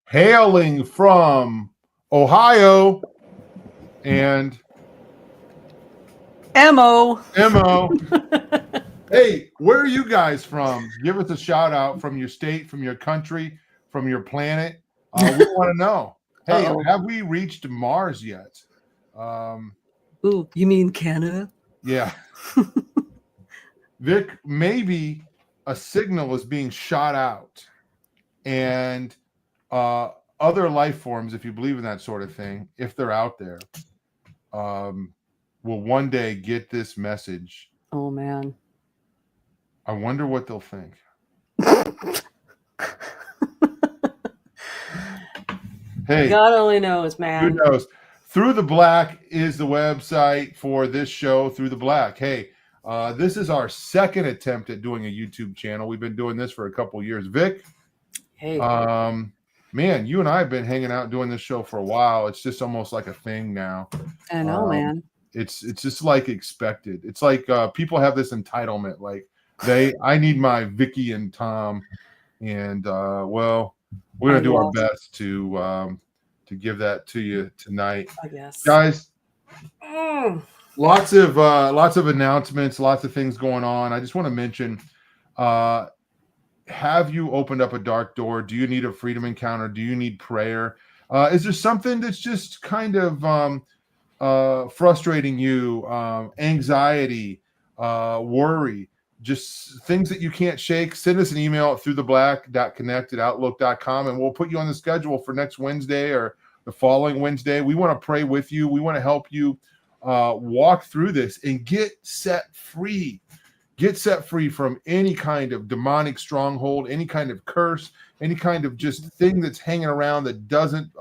hailing from Ohio and Mo. Hey, where are you guys from? Give us a shout out from your state, from your country, from your planet. We want to know. Hey, have we reached Mars yet? Ooh, you mean Canada? Yeah. Vic, maybe a signal is being shot out, and other life forms, if you believe in that sort of thing, if they're out there, will one day get this message. Oh, man. I wonder what they'll think. Hey, God only knows, man. Who knows? Through the Black is the website for this show, Through the Black. Hey, this is our second attempt at doing a YouTube channel. We've been doing this for a couple years. Vic, hey, man, you and I have been hanging out doing this show for a while. It's just almost like a thing now. I know, man. It's just like expected. It's like people have this entitlement. Like I need my Vicki and Tom, and well, we're gonna do our best to give that to you tonight. I guess, guys. Lots of announcements, lots of things going on. I just want to mention, have you opened up a dark door? Do you need a freedom encounter? Do you need prayer? Is there something that's just kind of frustrating you, anxiety, worry, just things that you can't shake? Send us an email at throughtheblack.connect@outlook.com, and we'll put you on the schedule for next Wednesday or the following Wednesday. We want to pray with you. We want to help you walk through this and get set free. Get set free from any kind of demonic stronghold, any kind of curse, any kind of just thing that's hanging around that doesn't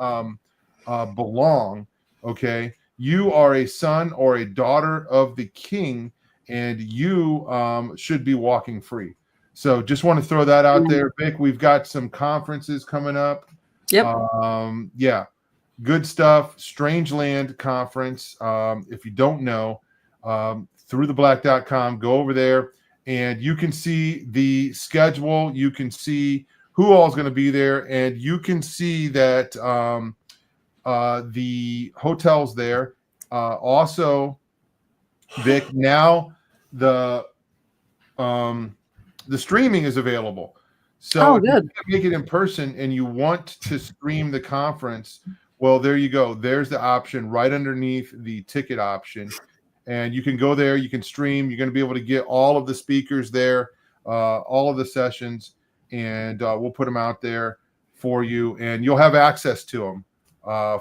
belong. Okay. You are a son or a daughter of the King, and you should be walking free. So just want to throw that out there, Vic. We've got some conferences coming up. Yep. Yeah, good stuff. Strangeland Conference. If you don't know, throughtheblack.com, go over there and you can see the schedule. You can see who all is going to be there, and you can see that the hotels there. Also, Vic, now the streaming is available. So if you can't make it in person and you want to stream the conference, well, there you go. There's the option right underneath the ticket option. And you can go there, you can stream. You're going to be able to get all of the speakers there, all of the sessions, and we'll put them out there for you. And you'll have access to them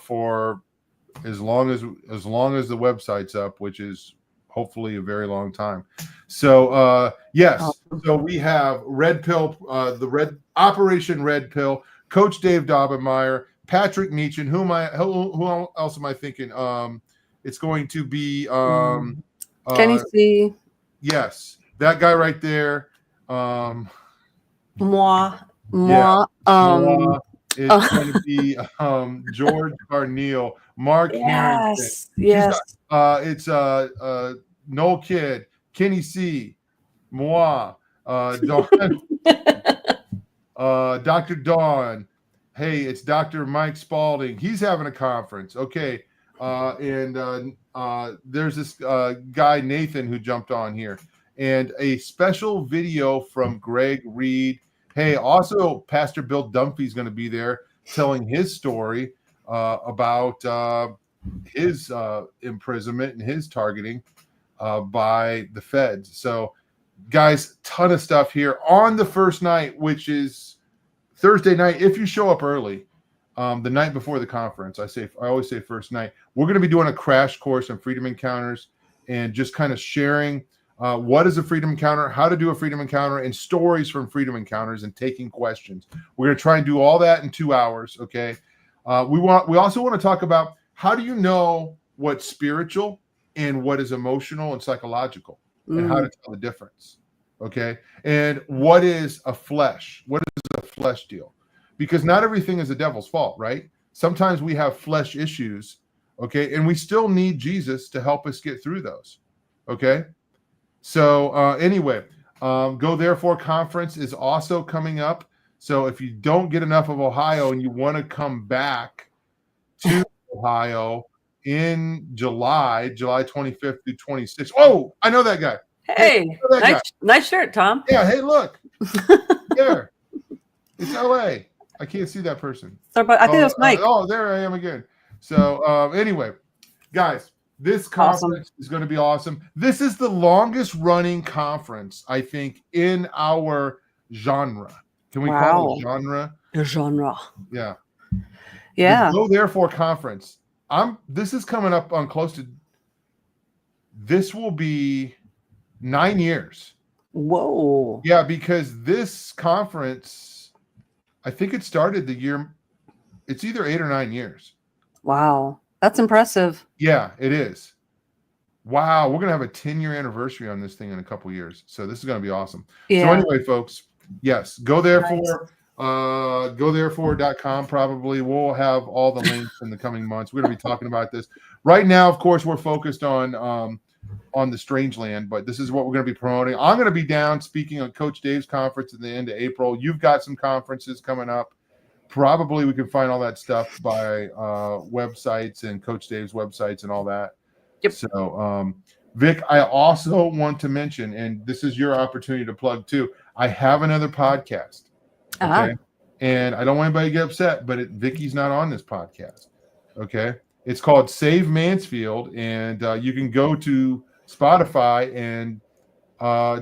for as long as the website's up, which is hopefully a very long time. So yes, so we have Red Pill, the Operation Red Pill, Coach Dave Daubenmire, Patrick Meechan. Who else am I thinking? It's going to be Kenny C. Yes, that guy right there. Moi. It's going to be George Carneal, Mark Harrington. Yes. It's Noel Kidd, Kenny C, Moi, Dawn, Dr. Dawn. Hey, it's Dr. Mike Spalding. He's having a conference. Okay. And there's this guy, Nathan, who jumped on here. And a special video from Greg Reed. Hey, also Pastor Bill Dunphy's going to be there telling his story about his imprisonment and his targeting by the feds. So, guys, ton of stuff here on the first night, which is Thursday night. If you show up early, the night before the conference, I always say first night, we're going to be doing a crash course on freedom encounters and just kind of sharing what is a freedom encounter, how to do a freedom encounter, and stories from freedom encounters and taking questions. We're going to try and do all that in 2 hours. Okay. We also want to talk about how do you know what's spiritual and what is emotional and psychological, and how to tell the difference. Okay. And what is a flesh? What is a flesh deal? Because not everything is the devil's fault, right? Sometimes we have flesh issues, okay? And we still need Jesus to help us get through those, okay? So anyway, Go Therefore Conference is also coming up. So if you don't get enough of Ohio and you want to come back to Ohio in July 25th through 26th. Oh, I know that guy. Hey, that guy. nice shirt, Tom. Yeah, hey, look. There. It's LA. I can't see that person. Sorry, but I think that's Mike. There I am again. So anyway, guys, this conference is going to be awesome. This is the longest running conference, I think, in our genre. Can we call it genre? A genre. Yeah. Yeah. The Go Therefore conference. This is coming up on close to. This will be 9 years. Whoa. Yeah, because this conference, I think it started the year. It's either 8 or 9 years. Wow, that's impressive. Yeah, it is. Wow, we're gonna have a 10-year anniversary on this thing in a couple years, so this is gonna be awesome. Yeah. So anyway, folks, yes, Go Therefore. GoTherefore.com. Probably we'll have all the links in the coming months. We're going to be talking about this right now. Of course, we're focused on the Strange Land, but this is what we're going to be promoting. I'm going to be down speaking on Coach Dave's conference at the end of April. You've got some conferences coming up. Probably we can find all that stuff by websites and Coach Dave's websites and all that. Yep. So, Vic, I also want to mention, and this is your opportunity to plug too. I have another podcast. Okay. And I don't want anybody to get upset, but Vicky's not on this podcast. Okay. It's called Save Mansfield, and you can go to Spotify and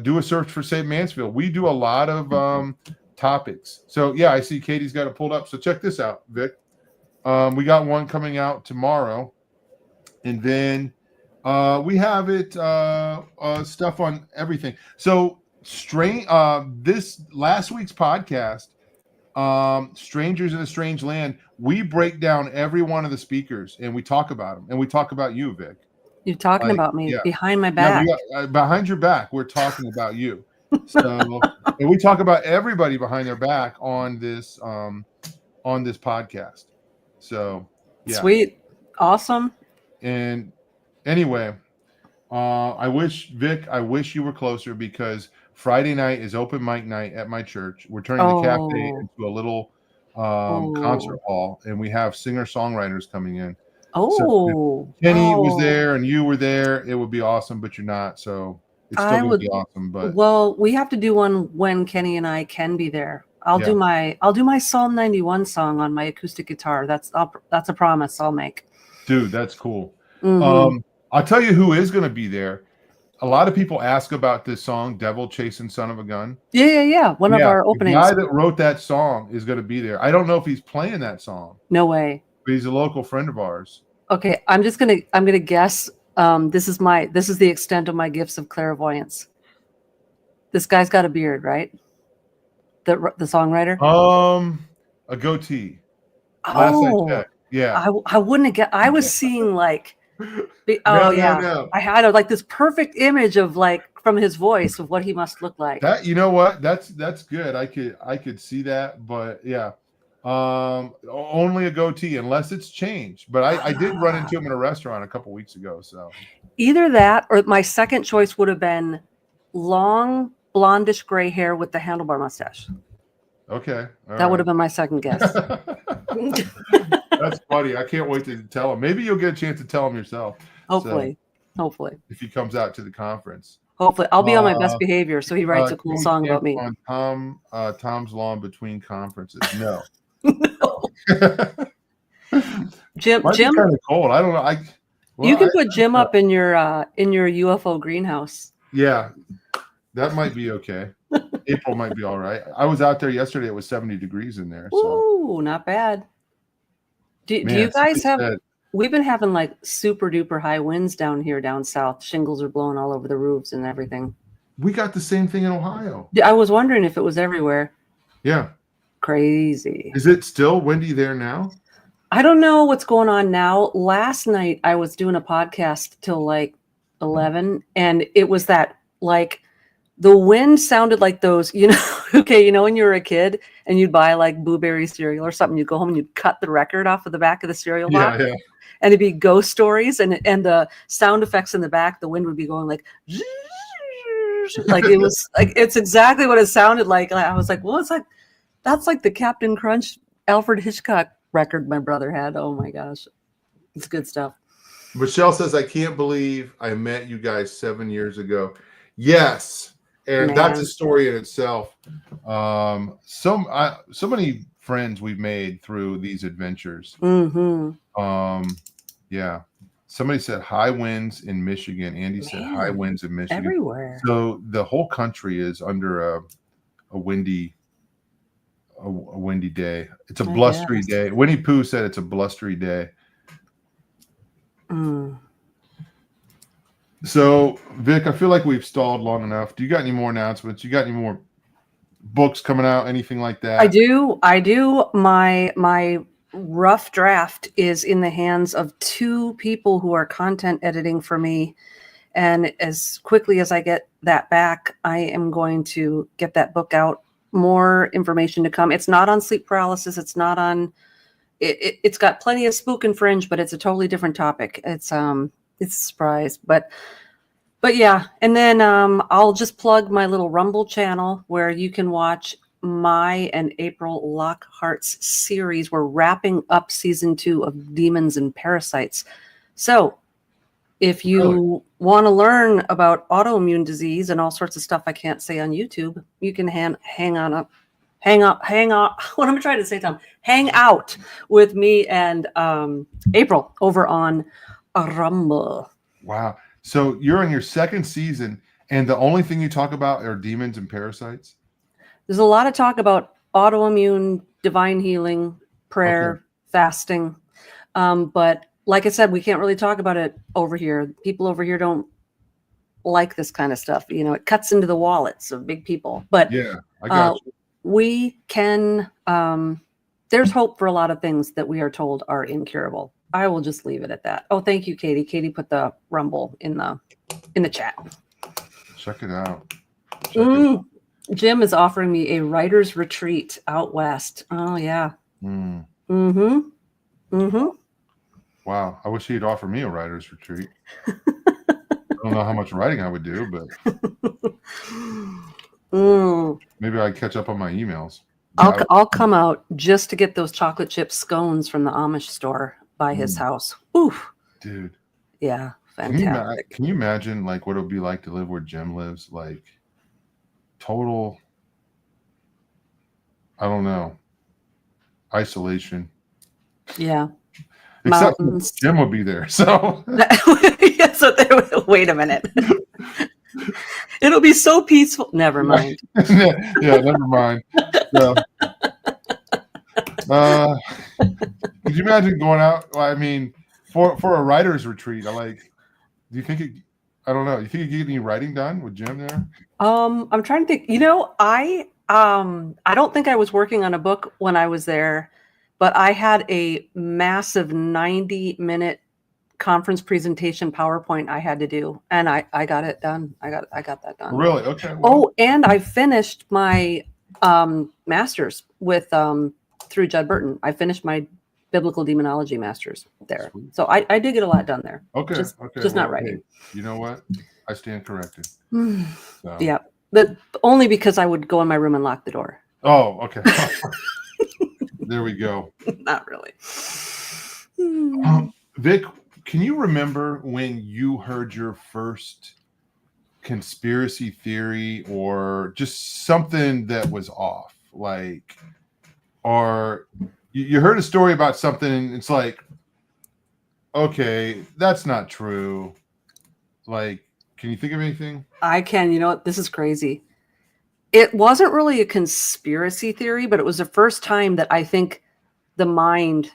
do a search for Save Mansfield. We do a lot of topics. So yeah, I see Katie's got it pulled up. So check this out, Vic. We got one coming out tomorrow, and then we have it stuff on everything. So this last week's podcast, Strangers in a Strange Land, we break down every one of the speakers and we talk about them, and we talk about you, Vic. You're talking about me behind my back. Yeah, behind your back, we're talking about you. So and we talk about everybody behind their back on this podcast. So yeah. Sweet. Awesome. And anyway, I wish you were closer, because Friday night is open mic night at my church. We're turning the cafe into a little concert hall, and we have singer-songwriters coming in. So if Kenny was there and you were there, it would be awesome, but you're not, so it's still going to be awesome. But well, we have to do one when Kenny and I can be there. I'll do my Psalm 91 song on my acoustic guitar. That's a promise I'll make. Dude, that's cool. Mm-hmm. I'll tell you who is going to be there. A lot of people ask about this song, Devil Chasing Son of a Gun. Yeah. One of our openings. The guy that wrote that song is going to be there. I don't know if he's playing that song. No way. But he's a local friend of ours. Okay, I'm gonna guess. This is the extent of my gifts of clairvoyance. This guy's got a beard, right? The songwriter. A goatee. Yeah. I wouldn't have guessed. I was seeing like. No. I had like this perfect image of like from his voice of what he must look like. That, you know what? That's good. I could see that, but yeah. Only a goatee unless it's changed. But I did run into him in a restaurant a couple weeks ago. So either that or my second choice would have been long blondish gray hair with the handlebar mustache. Okay. That would have been my second guess. That's funny. I can't wait to tell him. Maybe you'll get a chance to tell him yourself. Hopefully. If he comes out to the conference. Hopefully. I'll be on my best behavior, so he writes a cool song about me. On Tom's lawn between conferences. No. Jim kind of cold. I don't know. You can put Jim up in your UFO greenhouse. Yeah. That might be okay. April might be all right. I was out there yesterday. It was 70 degrees in there. So. Ooh, not bad. Do you guys have? We've been having like super duper high winds down south. Shingles are blowing all over the roofs and everything. We got the same thing in Ohio. I was wondering if it was everywhere. Yeah. Crazy. Is it still windy there now? I don't know what's going on now. Last night I was doing a podcast till like 11, and it was that like the wind sounded like those, when you were a kid and you'd buy like blueberry cereal or something, you'd go home and you'd cut the record off of the back of the cereal box. Yeah. And it'd be ghost stories, and the sound effects in the back, the wind would be going like it was like it's exactly what it sounded like. I was like, well, it's like That's like the Captain Crunch Alfred Hitchcock record my brother had. Oh my gosh. It's good stuff. Michelle says, I can't believe I met you guys 7 years ago. Yes. And that's a story in itself. So many friends we've made through these adventures. Yeah. Somebody said high winds in Michigan. Andy said high winds in Michigan. Everywhere. So the whole country is under a windy day. It's a blustery day. Winnie Pooh said it's a blustery day. So, Vic, I feel like we've stalled long enough. Do you got any more announcements? You got any more books coming out? Anything like that? I do. My rough draft is in the hands of 2 people who are content editing for me. And as quickly as I get that back, I am going to get that book out. More information to come. It's not on sleep paralysis. It's not on. It's got plenty of spook and fringe, but it's a totally different topic. It's a surprise, but yeah. And then I'll just plug my little Rumble channel where you can watch my and April Lockhart's series. We're wrapping up season 2 of Demons and Parasites. So if you want to learn about autoimmune disease and all sorts of stuff I can't say on YouTube, you can hang out. What am I trying to say, Tom? Hang out with me and April over on Rumble. Wow. So you're on your 2nd season, and the only thing you talk about are demons and parasites? There's a lot of talk about autoimmune, divine healing, prayer, fasting. But like I said, we can't really talk about it over here. People over here don't like this kind of stuff. You know, it cuts into the wallets of big people. But yeah, I got you. We can, there's hope for a lot of things that we are told are incurable. I will just leave it at that. Oh, thank you, Katie. Katie put the Rumble in the chat. Check it out. Jim is offering me a writer's retreat out west. Oh, yeah. Wow. I wish he'd offer me a writer's retreat. I don't know how much writing I would do, but maybe I'd catch up on my emails. I'll come out just to get those chocolate chip scones from the Amish store by his house. Oof. Dude. Yeah. Fantastic. Can you imagine like what it would be like to live where Jim lives? Like total, I don't know, isolation. Yeah. Except Jim would be there. So yeah, wait a minute. It'll be so peaceful. Never mind. Yeah, never mind. So, could you imagine going out? I mean, for a writer's retreat, do you think I don't know. You think you could get any writing done with Jim there? I'm trying to think. You know, I don't think I was working on a book when I was there, but I had a massive 90-minute conference presentation PowerPoint I had to do, and I got it done. I got that done. Really? Okay. Well. Oh, and I finished my master's with through Judd Burton. I finished my biblical demonology master's there. Sweet. So I did get a lot done there. Okay. Just not writing. Hey, you know what? I stand corrected. So. Yeah. But only because I would go in my room and lock the door. Oh, okay. There we go. Not really. Vic, can you remember when you heard your first conspiracy theory or just something that was off? Like, or you heard a story about something and it's like, okay, that's not true. Like, can you think of anything? I can. You know what? This is crazy. It wasn't really a conspiracy theory, but it was the first time that I think the mind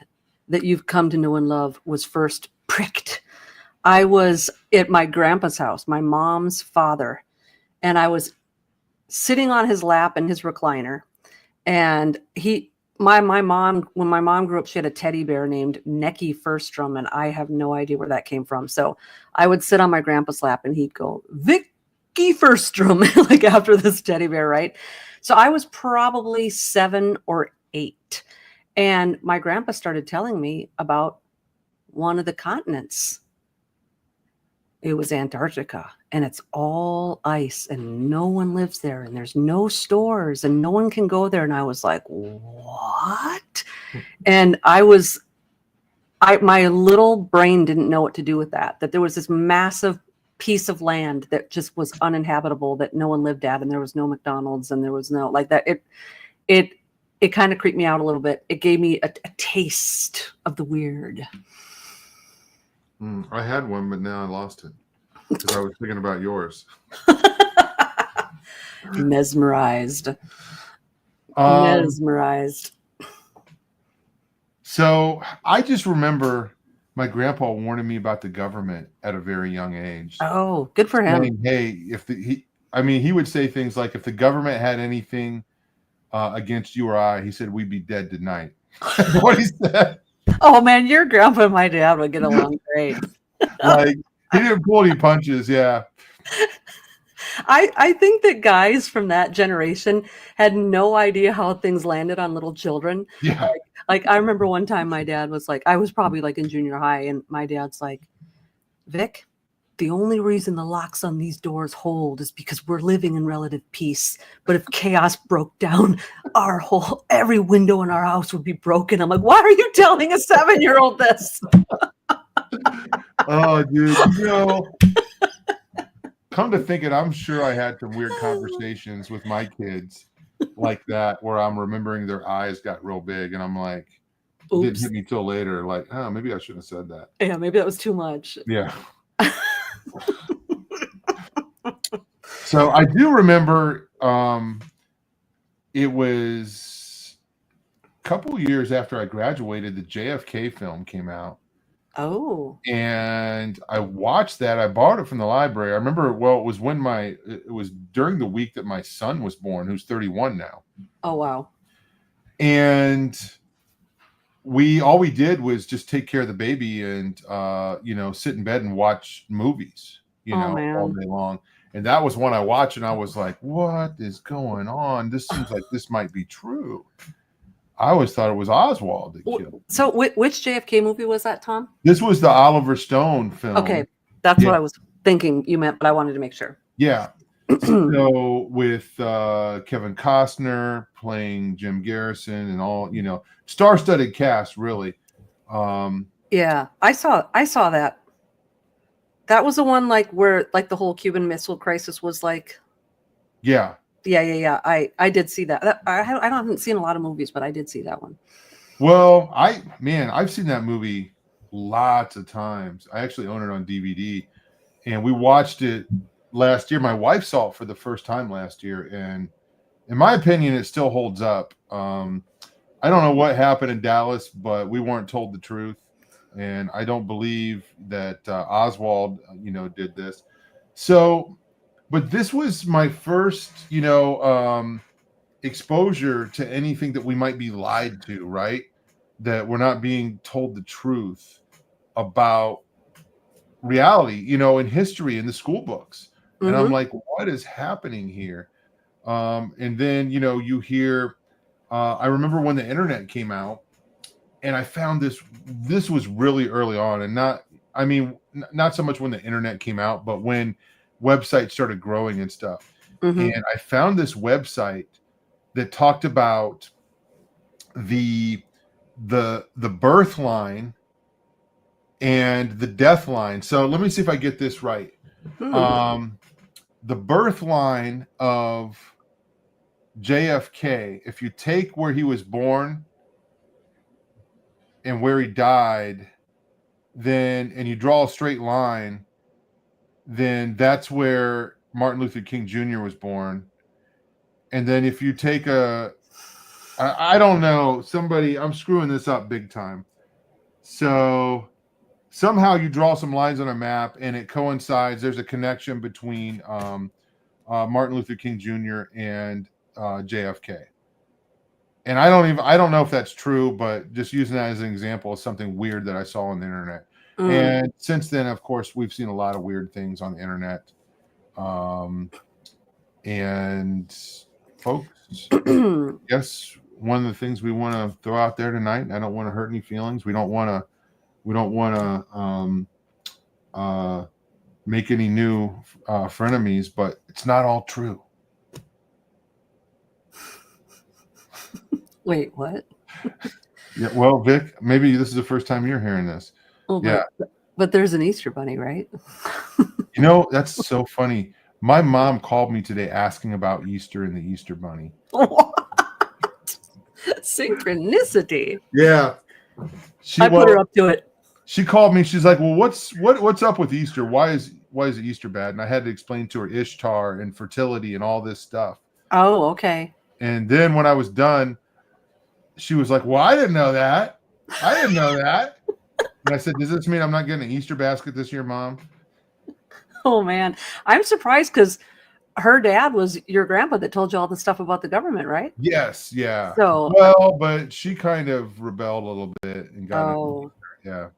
that you've come to know and love was first pricked. I was at my grandpa's house, my mom's father, and I was sitting on his lap in his recliner. And my mom, when my mom grew up, she had a teddy bear named Necky Firstrom, and I have no idea where that came from. So I would sit on my grandpa's lap and he'd go, Vicki Firstrom, like after this teddy bear, right? So I was probably 7 or 8. And my grandpa started telling me about one of the continents. It was Antarctica. and it's all ice and no one lives there and there's no stores and no one can go there. And I was like, what? And my little brain didn't know what to do with that there was this massive piece of land that just was uninhabitable, that no one lived at, and there was no McDonald's and there was no like that. It kind of creeped me out a little bit. It gave me a taste of the weird. I had one, but now I lost it because I was thinking about yours. Mesmerized. So I just remember my grandpa warning me about the government at a very young age. Oh, good for him. Saying, hey, he would say things like, if the government had anything against you or I, he said, we'd be dead tonight. What he said. Oh man, your grandpa and my dad would get along great. Like, he didn't pull any punches. Yeah. I think that guys from that generation had no idea how things landed on little children. Yeah. Like I remember one time my dad was like, I was probably like in junior high, and my dad's like, Vic, the only reason the locks on these doors hold is because we're living in relative peace. But if chaos broke down, every window in our house would be broken. I'm like, why are you telling a 7-year-old this? Oh, dude, come to think it, I'm sure I had some weird conversations with my kids like that, where I'm remembering their eyes got real big, and I'm like, it didn't hit me till later. Like, oh, maybe I shouldn't have said that. Yeah, maybe that was too much. Yeah. So I do remember it was a couple years after I graduated, the JFK film came out. Oh. And I watched that. I borrowed it from the library. I remember, it was during the week that my son was born, who's 31 now. Oh, wow. And all we did was just take care of the baby and, sit in bed and watch movies, all day long. And that was one I watched, and I was like, what is going on? This seems like this might be true. I always thought it was Oswald that killed. So which JFK movie was that, Tom? This was the Oliver Stone film. Okay, that's what I was thinking you meant, but I wanted to make sure. Yeah. So with Kevin Costner playing Jim Garrison and all, star-studded cast, really. Yeah, I saw that. That was the one where the whole Cuban Missile Crisis was like. Yeah. Yeah. I did see that. I haven't seen a lot of movies, but I did see that one. Well, I've seen that movie lots of times. I actually own it on DVD, and we watched it last year. My wife saw it for the first time last year, and in my opinion, it still holds up. I don't know what happened in Dallas, but we weren't told the truth, and I don't believe that Oswald, did this. So. But this was my first, exposure to anything that we might be lied to, right? That we're not being told the truth about reality, in history, in the school books. Mm-hmm. And I'm like, what is happening here? And then, you hear, I remember when the internet came out, and I found this was really early on, and not so much when the internet came out, but when websites started growing and stuff. Mm-hmm. And I found this website that talked about the birth line and the death line. So let me see if I get this right. Mm-hmm. The birth line of JFK, if you take where he was born and where he died, and you draw a straight line, then that's where Martin Luther King Jr. was born. And then if you take I don't know, I'm screwing this up big time. So somehow you draw some lines on a map and it coincides. There's a connection between Martin Luther King Jr. and JFK. And I don't know if that's true, but just using that as an example of something weird that I saw on the internet. And since then, of course, we've seen a lot of weird things on the internet. And folks, yes, one of the things we want to throw out there tonight, I don't want to hurt any feelings. We don't want to make any new frenemies, but it's not all true. Wait, what? Yeah, well, Vic, maybe this is the first time you're hearing this. Oh, Yeah. But there's an Easter bunny, right? You know, that's so funny. My mom called me today asking about Easter and the Easter bunny. What? Synchronicity. Yeah. I put her up to it. She called me. She's like, "Well, what's up with Easter? Why is Easter bad?" And I had to explain to her Ishtar and fertility and all this stuff. Oh, okay. And then when I was done, she was like, "Well, I didn't know that. I didn't know that." And I said, "Does this mean I'm not getting an Easter basket this year, Mom?" Oh man, I'm surprised because her dad was your grandpa that told you all the stuff about the government, right? Yes, yeah. So Well, but she kind of rebelled a little bit and got yeah.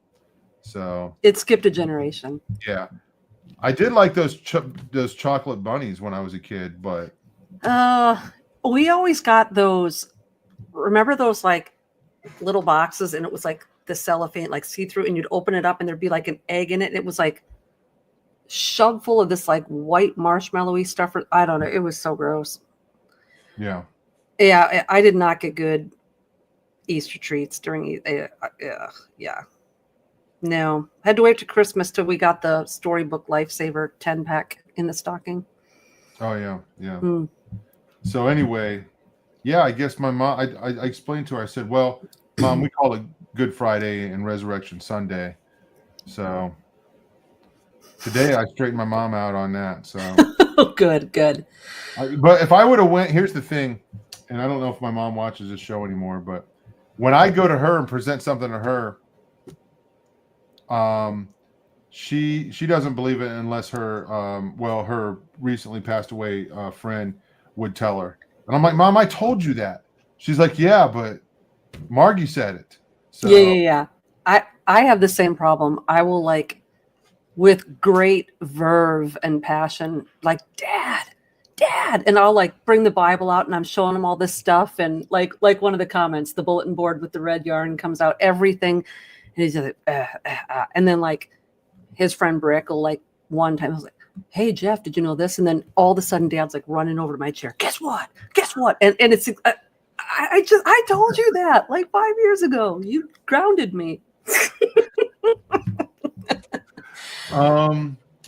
So it skipped a generation. Yeah, I did like those chocolate bunnies when I was a kid, but we always got those. Remember those like little boxes, and it was like the cellophane, like see through, and you'd open it up, and there'd be like an egg in it, and it was like shoved full of this like white marshmallowy stuff. I don't know. It was so gross. Yeah. Yeah, I did not get good Easter treats during. Yeah. No, had to wait to Christmas till we got the Storybook Lifesaver 10-pack in the stocking. Oh yeah, yeah. So anyway, yeah, I guess my mom. I explained to her. I said, "Well, Mom, we call it Good Friday and Resurrection Sunday." So today I straightened my mom out on that. So good. But if I would have went, here's the thing, and I don't know if my mom watches this show anymore, but when I go to her and present something to her, she doesn't believe it unless her her recently passed away friend would tell her. And I'm like, Mom, I told you that. She's like, yeah, but Margie said it. So Yeah. I have the same problem. I will like with great verve and passion, like dad, and I'll like bring the Bible out and I'm showing him all this stuff, and like one of the comments, the bulletin board with the red yarn comes out, everything, and he's like and then like his friend Brick will like one time I was like, hey Jeff, did you know this? And then all of a sudden Dad's like running over to my chair, guess what, and it's I told you that like 5 years ago, you grounded me.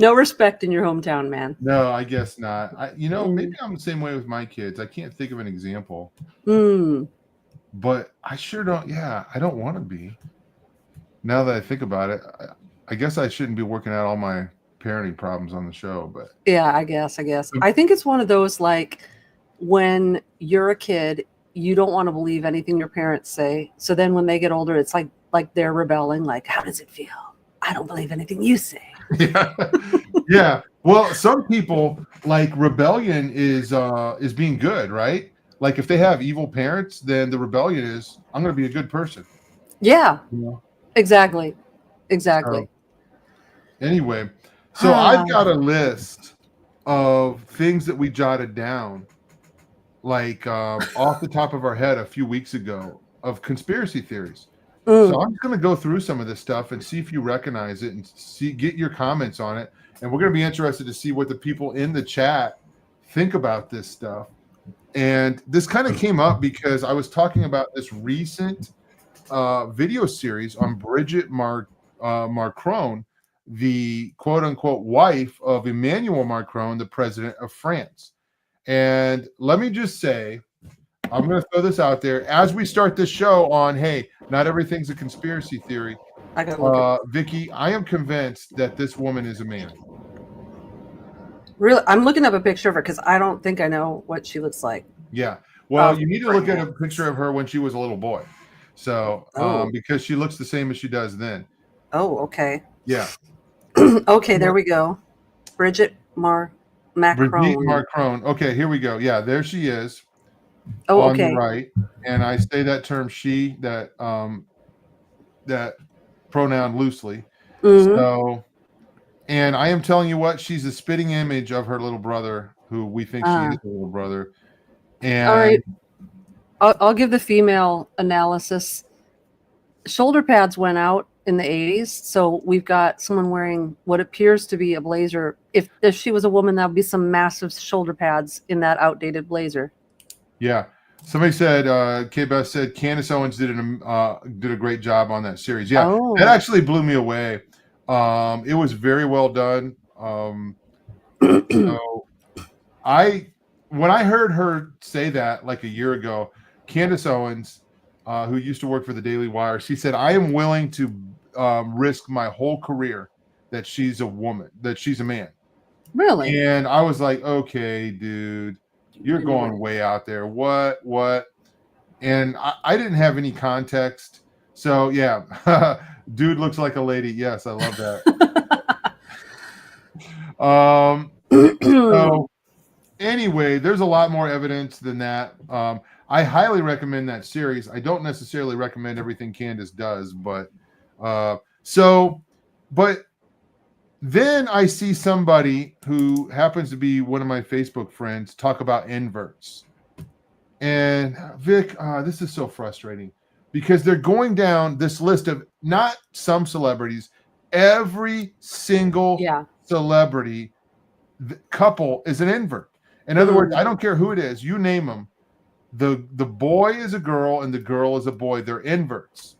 No respect in your hometown, man. No, I guess not. Maybe I'm the same way with my kids. I can't think of an example. But I sure don't. Yeah, I don't want to be. Now that I think about it, I guess I shouldn't be working out all my parenting problems on the show. But yeah, I guess. I think it's one of those like when you're a kid, you don't want to believe anything your parents say. So then when they get older, it's like they're rebelling. Like, how does it feel? I don't believe anything you say. Yeah. Well, some people like rebellion is being good, right? Like if they have evil parents, then the rebellion is I'm going to be a good person. Yeah. Exactly. So, anyway, so I've got a list of things that we jotted down, like off the top of our head a few weeks ago of conspiracy theories. So I'm just going to go through some of this stuff and see if you recognize it and get your comments on it. And we're going to be interested to see what the people in the chat think about this stuff. And this kind of came up because I was talking about this recent video series on Bridget Macron, the quote unquote wife of Emmanuel Macron, the president of France. And let me just say, I'm going to throw this out there as we start this show on, hey, not everything's a conspiracy theory. Vicki, I am convinced that this woman is a man. Really? I'm looking up a picture of her because I don't think I know what she looks like. Yeah. Well, you need to look at a picture of her when she was a little boy. So, because she looks the same as she does then. Oh, okay. Yeah. Okay, there we go. Bridget Macron. Brigitte Macron. Okay, here we go. Yeah, there she is. Oh, on okay. the right, and I say that term she, that pronoun loosely. So, and I am telling you what, she's a spitting image of her little brother, who we think she is her little brother. And all right, I'll give the female analysis. Shoulder pads went out, in the 80s. So we've got someone wearing what appears to be a blazer. If she was a woman, that would be some massive shoulder pads in that outdated blazer. Yeah. Somebody said, K-Beth said, Candace Owens did a great job on that series. Yeah, Oh. that actually blew me away. It was very well done. So when I heard her say that like a year ago, Candace Owens, who used to work for the Daily Wire, she said, I am willing to risk my whole career that she's a woman, that she's a man. Really? And I was like, okay, dude, you're going way out there. What? And I didn't have any context. So yeah, dude looks like a lady. Yes, I love that. So anyway, there's a lot more evidence than that. I highly recommend that series. I don't necessarily recommend everything Candace does, but then I see somebody who happens to be one of my Facebook friends talk about inverts. And Vic, this is so frustrating because they're going down this list of not some celebrities, every single celebrity couple is an invert. In other words, I don't care who it is, you name them. The boy is a girl and the girl is a boy. They're inverts.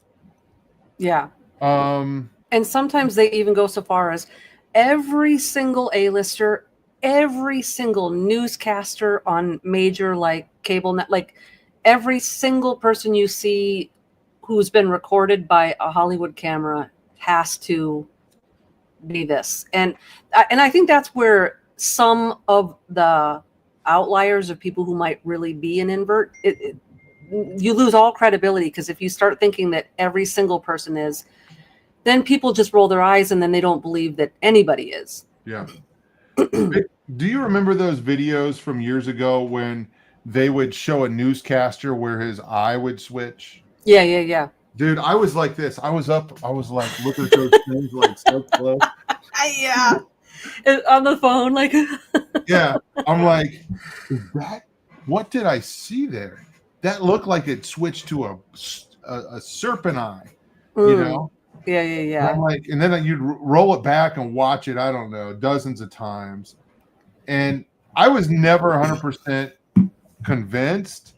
Yeah. And sometimes they even go so far as every single A-lister, every single newscaster on major like cable net, like every single person you see who's been recorded by a Hollywood camera has to be this. And I think that's where some of the outliers of people who might really be an invert, you lose all credibility, because if you start thinking that every single person is, then people just roll their eyes and then they don't believe that anybody is. Yeah. Do you remember those videos from years ago when they would show a newscaster where his eye would switch? Yeah. Dude, I was like this. I was like looking at those things like so close. Yeah. On the phone, like. Yeah. I'm like, what did I see there? That looked like it switched to a serpent eye, you know? Yeah. And I'm like, and then you'd roll it back and watch it, I don't know, dozens of times. And I was never 100% convinced,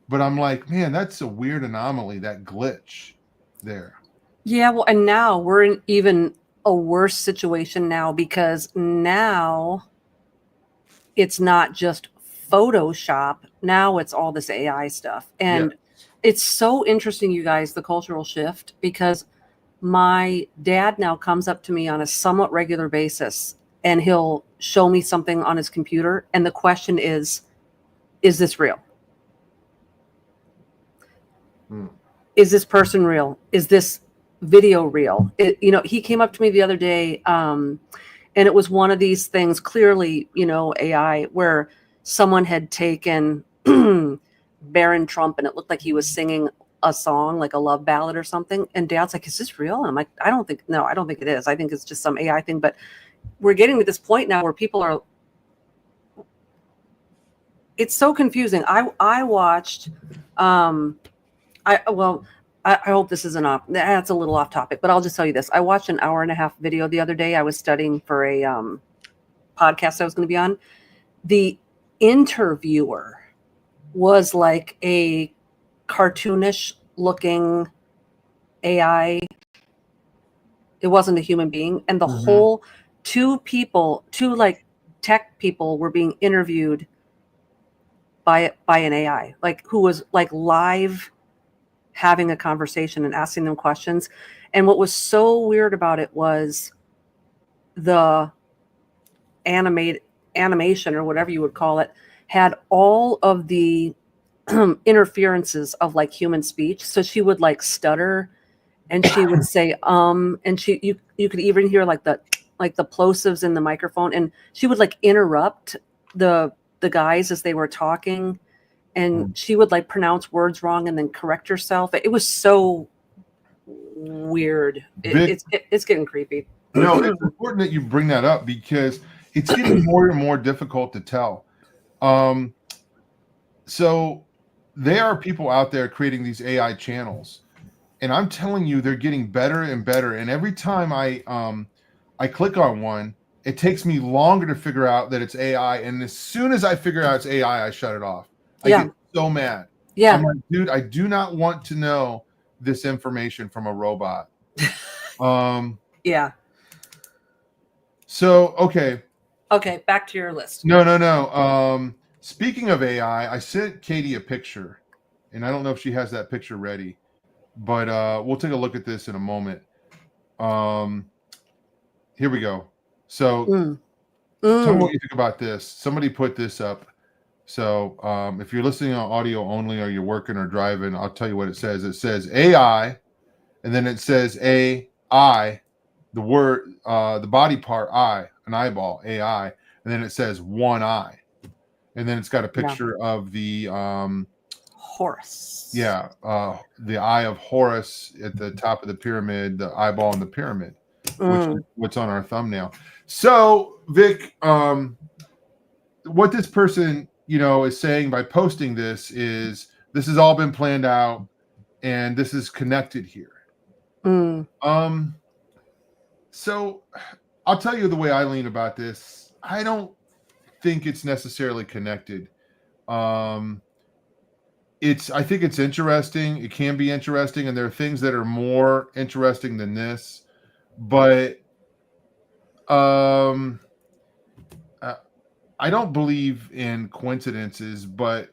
but I'm like, man, that's a weird anomaly, that glitch there. Yeah, well, and now we're in even a worse situation now, because now it's not just Photoshop. Now it's all this AI stuff. And it's so interesting, you guys, the cultural shift, because my dad now comes up to me on a somewhat regular basis and he'll show me something on his computer. And the question is this real? Is this person real? Is this video real? He came up to me the other day, and it was one of these things, clearly, AI, where someone had taken Barron Trump and it looked like he was singing a song, like a love ballad or something. And Dad's like, is this real? And I'm like, I don't think it is. I think it's just some AI thing. But we're getting to this point now where people are, it's so confusing. I watched, I hope this isn't off. That's a little off topic, but I'll just tell you this. I watched an 1.5-hour video the other day. I was studying for a podcast I was going to be on. The interviewer was like a cartoonish looking AI. It wasn't a human being. And the whole two like tech people were being interviewed by an AI, like who was like live having a conversation and asking them questions. And what was so weird about it was the animation, or whatever you would call it, had all of the interferences of like human speech. So she would like stutter and she would say, and you could even hear like the plosives in the microphone, and she would like interrupt the guys as they were talking, and she would like pronounce words wrong and then correct herself. It was so weird. It's getting creepy. No, it's important that you bring that up because it's getting more and more difficult to tell. So there are people out there creating these AI channels, And I'm telling you, they're getting better and better. And every time I click on one, it takes me longer to figure out that it's AI. And as soon as I figure out it's AI, I shut it off. I Yeah. get so mad. Yeah. I'm like, dude, I do not want to know this information from a robot. Yeah. So, okay. Okay, back to your list. No. Speaking of AI, I sent Katie a picture, and I don't know if she has that picture ready, but we'll take a look at this in a moment. Here we go. So tell me what you think about this. Somebody put this up. So if you're listening on audio only or you're working or driving, I'll tell you what it says. It says AI, and then it says AI, the word, the body part I, an eyeball, AI, and then it says one eye. And then it's got a picture of the Horus. Yeah, the eye of Horus at the top of the pyramid, the eyeball in the pyramid, which is what's on our thumbnail. So, Vic, what this person, is saying by posting this is this has all been planned out, and this is connected here. So I'll tell you the way I lean about this. I don't think it's necessarily connected. I think it's interesting. It can be interesting, and there are things that are more interesting than this. But I don't believe in coincidences, but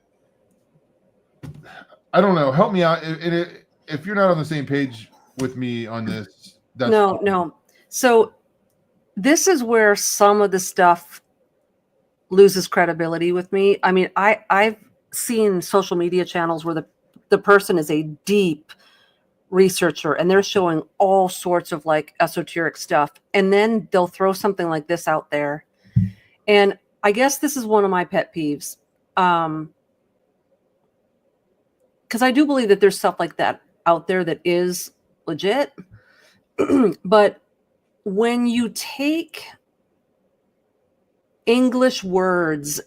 I don't know. Help me out. If you're not on the same page with me on this, that's no. So this is where some of the stuff loses credibility with me. I mean, I've seen social media channels where the person is a deep researcher and they're showing all sorts of like esoteric stuff, and then they'll throw something like this out there. And I guess this is one of my pet peeves, because I do believe that there's stuff like that out there that is legit. But when you take English words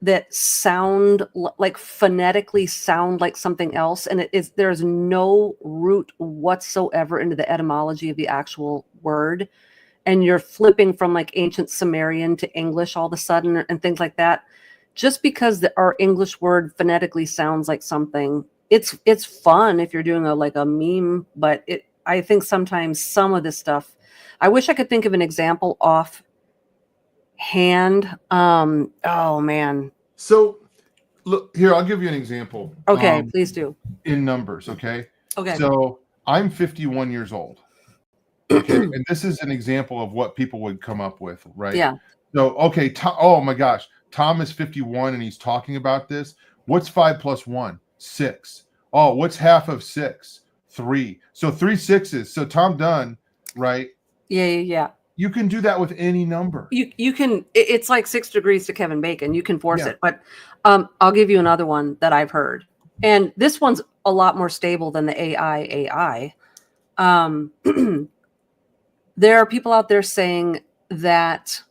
that sound like phonetically sound like something else, and there's no root whatsoever into the etymology of the actual word, and you're flipping from like ancient Sumerian to English all of a sudden and things like that, just because our English word phonetically sounds like something, it's fun if you're doing a meme, but I think sometimes some of this stuff, I wish I could think of an example off hand. Oh man. So look here, I'll give you an example. Okay, please do. In numbers, okay? Okay. So I'm 51 years old. Okay, and this is an example of what people would come up with, right? Yeah. So okay, oh my gosh, Tom is 51 and he's talking about this. What's 5 plus 1? 6. Oh, what's half of 6? 3. So 3 6s. So Tom Dunn, right? Yeah. You can do that with any number. You can. It's like 6 degrees to Kevin Bacon. You can force it. But I'll give you another one that I've heard, and this one's a lot more stable than the AI. There are people out there saying that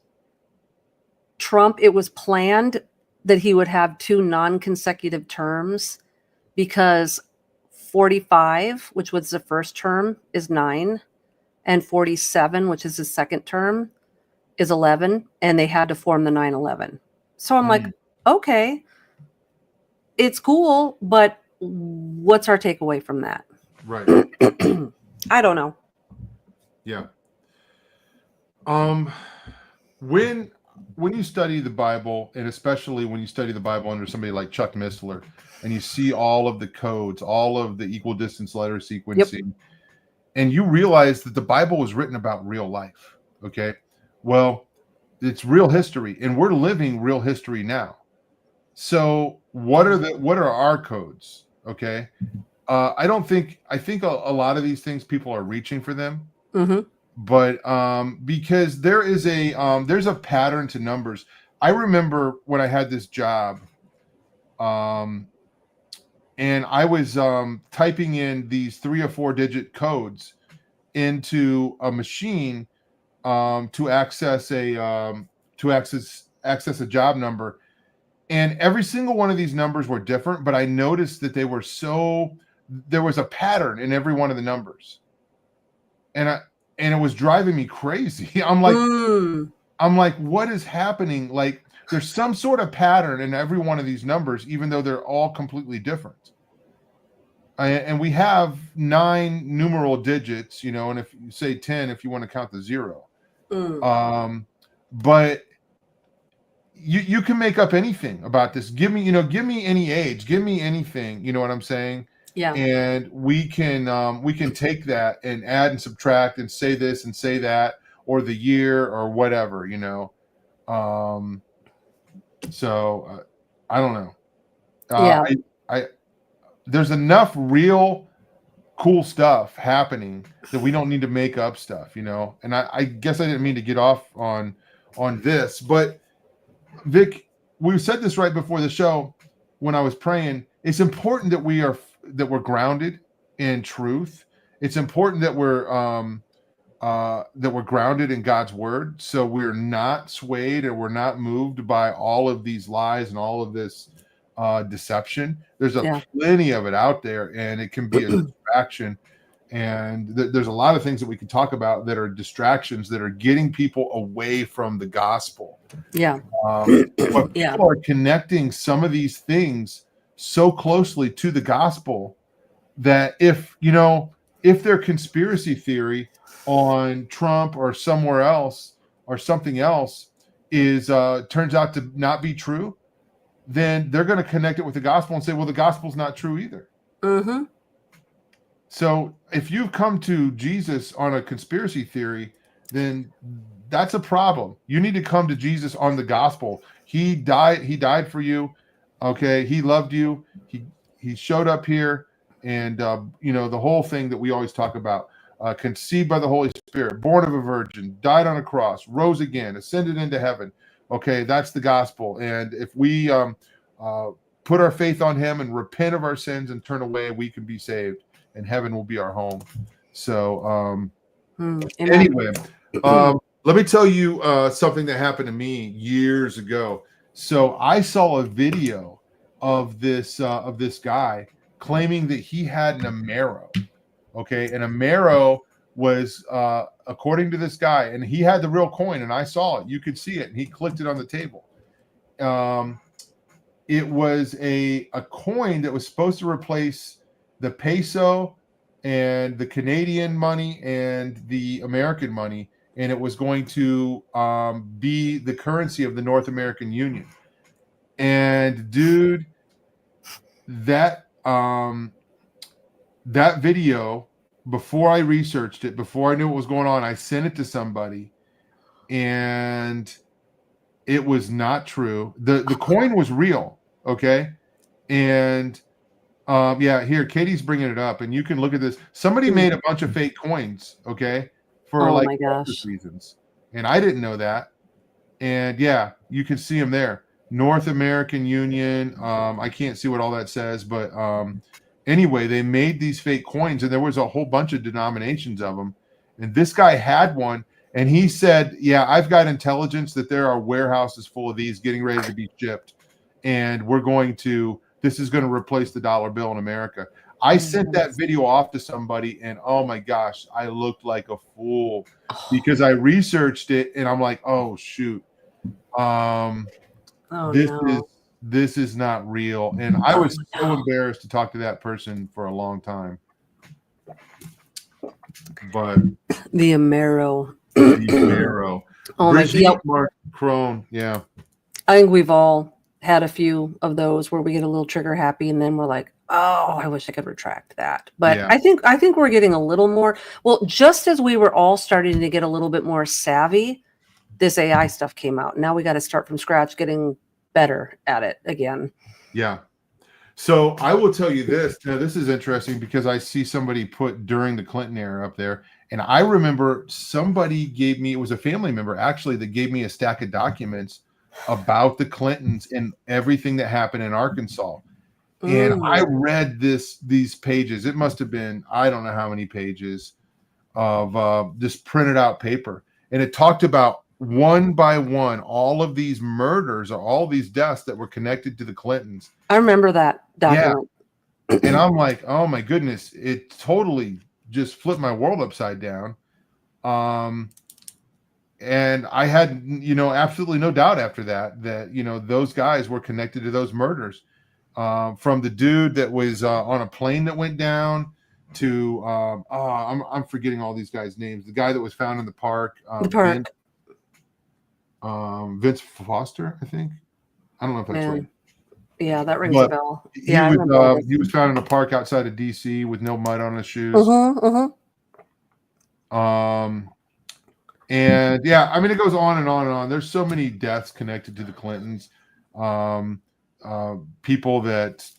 Trump, it was planned that he would have 2 non-consecutive terms because 45, which was the first term, is 9. And 47, which is his second term, is 11, and they had to form the 9/11. So I'm like, okay, it's cool, but what's our takeaway from that? Right. I don't know. Yeah. When you study the Bible, and especially when you study the Bible under somebody like Chuck Missler, and you see all of the codes, all of the equal distance letter sequencing, and you realize that the Bible was written about real life. Okay. Well, it's real history, and we're living real history now. So what are our codes? Okay. I think a lot of these things people are reaching for them. But because there's a pattern to numbers. I remember when I had this job, and I was typing in these 3 or 4 digit codes into a machine to access a job number, and every single one of these numbers were different. But I noticed that they were so there was a pattern in every one of the numbers, and it was driving me crazy. I'm like, what is happening? Like, there's some sort of pattern in every one of these numbers, even though they're all completely different. And we have 9 numeral digits, you know, and if you say 10, if you want to count the 0. But you can make up anything about this. Give me any age, give me anything, you know what I'm saying? Yeah. And we can take that and add and subtract and say this and say that, or the year or whatever, you know. So I don't know. I there's enough real cool stuff happening that we don't need to make up stuff, you know. And I guess I didn't mean to get off on this, but Vic, we said this right before the show when I was praying. It's important that we're grounded in truth. It's important that we're grounded in God's word, so we're not swayed or we're not moved by all of these lies and all of this deception. There's plenty of it out there, and it can be a distraction. And there's a lot of things that we can talk about that are distractions that are getting people away from the gospel. But people are connecting some of these things so closely to the gospel that if their conspiracy theory on Trump or somewhere else or something else is turns out to not be true, then they're going to connect it with the gospel and say, well, the gospel's not true either. So if you've come to Jesus on a conspiracy theory, then that's a problem. You need to come to Jesus on the gospel. He died for you. Okay. He loved you. He showed up here, and the whole thing that we always talk about, conceived by the Holy Spirit, born of a virgin, died on a cross, rose again, ascended into heaven. Okay. That's the gospel. And if we put our faith on him and repent of our sins and turn away, we can be saved, and heaven will be our home. So anyway, let me tell you something that happened to me years ago. So I saw a video of this guy claiming that he had an Amaro. Okay, and Amaro was according to this guy, and he had the real coin, and I saw it. You could see it, and he clicked it on the table. It was a coin that was supposed to replace the peso and the Canadian money and the American money, and it was going to be the currency of the North American Union. And dude, that video, before I researched it, before I knew what was going on, I sent it to somebody, and it was not true. The coin was real, okay? And here, Katie's bringing it up, and you can look at this. Somebody made a bunch of fake coins, okay, for reasons, and I didn't know that. And yeah, you can see them there. North American Union. I can't see what all that says, but anyway, they made these fake coins, and there was a whole bunch of denominations of them. And this guy had one, and he said, "Yeah, I've got intelligence that there are warehouses full of these getting ready to be shipped, and this is going to replace the dollar bill in America." I sent that video off to somebody, and oh my gosh, I looked like a fool because I researched it, and I'm like, oh shoot, this is not real. And I was so embarrassed to talk to that person for a long time. But the Amaro. Oh, Brigitte Macron, yeah. I think we've all had a few of those where we get a little trigger happy, and then we're like, oh, I wish I could retract that. But yeah. I think we're getting a little more, well, just as we were all starting to get a little bit more savvy, this AI stuff came out. Now we got to start from scratch, getting better at it again. Yeah. So I will tell you this. Now, this is interesting because I see somebody put during the Clinton era up there. And I remember somebody gave me, it was a family member actually, that gave me a stack of documents about the Clintons and everything that happened in Arkansas. And I read these pages. It must have been, I don't know how many pages of this printed out paper. And it talked about one by one all of these murders or all these deaths that were connected to the Clintons. I remember that document. And I'm like, oh my goodness, it totally just flipped my world upside down. And I had, absolutely no doubt after that, those guys were connected to those murders. From the dude that was on a plane that went down to, I'm forgetting all these guys' names. The guy that was found in the park, The park. Vince Foster, I think. I don't know if that's right. Yeah, that rings a But bell. he Yeah, I remember all this. he was found in a park outside of DC with no mud on his shoes. And yeah, I mean, it goes on and on and on. There's so many deaths connected to the Clintons. People that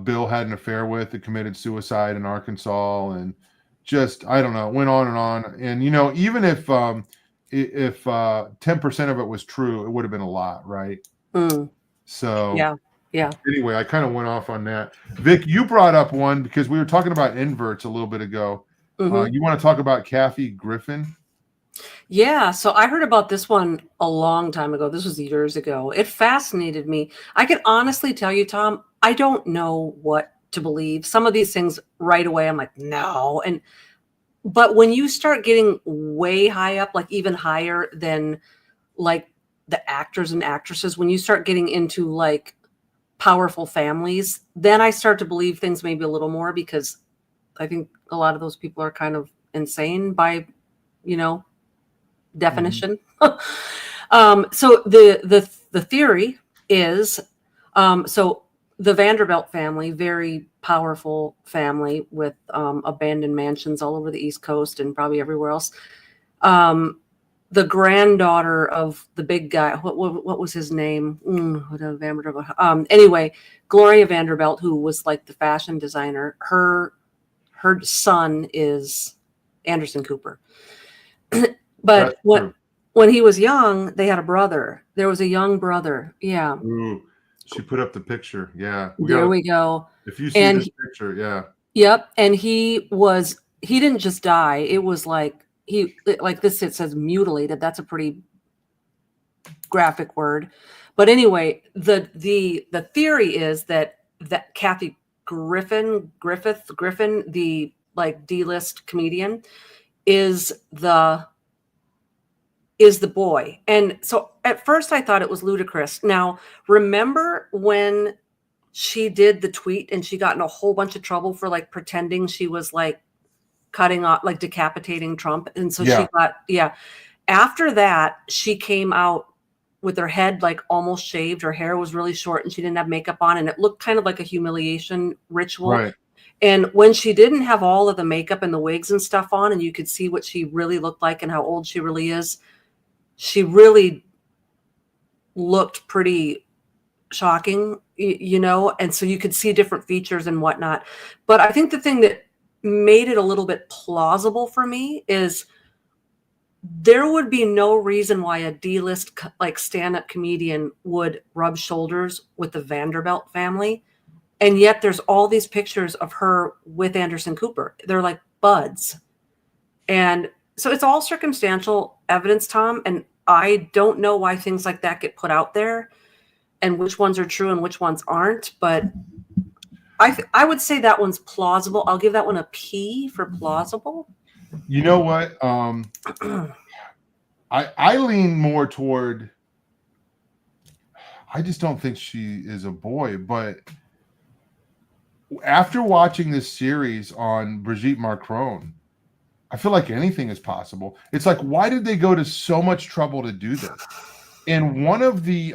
Bill had an affair with that committed suicide in Arkansas, and just, I don't know, it went on and on. And even if 10% of it was true, it would have been a lot, right? So yeah. Anyway, I kind of went off on that. Vic, you brought up one because we were talking about inverts a little bit ago. You want to talk about Kathy Griffin? Yeah, so I heard about this one a long time ago. This was years ago. It fascinated me. I can honestly tell you, Tom, I don't know what to believe. Some of these things right away, I'm like, no. But when you start getting way high up, like even higher than like the actors and actresses, when you start getting into like powerful families, then I start to believe things maybe a little more, because I think a lot of those people are kind of insane by, definition. So the theory is, so the Vanderbilt family, very powerful family with abandoned mansions all over the East Coast and probably everywhere else. The granddaughter of the big guy, what was his name? Anyway, Gloria Vanderbilt, who was like the fashion designer, her son is Anderson Cooper. But when he was young, they had a brother. There was a young brother. Yeah. Ooh, she put up the picture. Yeah. We go. If you see this picture, yeah. Yep. And he didn't just die. It was like this, it says mutilated. That's a pretty graphic word. But anyway, the theory is that Kathy Griffin, the like D-list comedian, is the boy. And so at first I thought it was ludicrous. Now, remember when she did the tweet and she got in a whole bunch of trouble for like pretending she was like cutting off, like decapitating Trump? And so she got, after that, she came out with her head like almost shaved. Her hair was really short and she didn't have makeup on, and it looked kind of like a humiliation ritual. Right. And when she didn't have all of the makeup and the wigs and stuff on, and you could see what she really looked like and how old she really is, she really looked pretty shocking, and so you could see different features and whatnot. But I think the thing that made it a little bit plausible for me is there would be no reason why a D-list like stand-up comedian would rub shoulders with the Vanderbilt family. And yet there's all these pictures of her with Anderson Cooper. They're like buds. And so it's all circumstantial evidence, Tom. And I don't know why things like that get put out there and which ones are true and which ones aren't. But I would say that one's plausible. I'll give that one a P for plausible. You know what? I lean more toward, I just don't think she is a boy. But after watching this series on Brigitte Macron, I feel like anything is possible. It's like, why did they go to so much trouble to do this? And one of the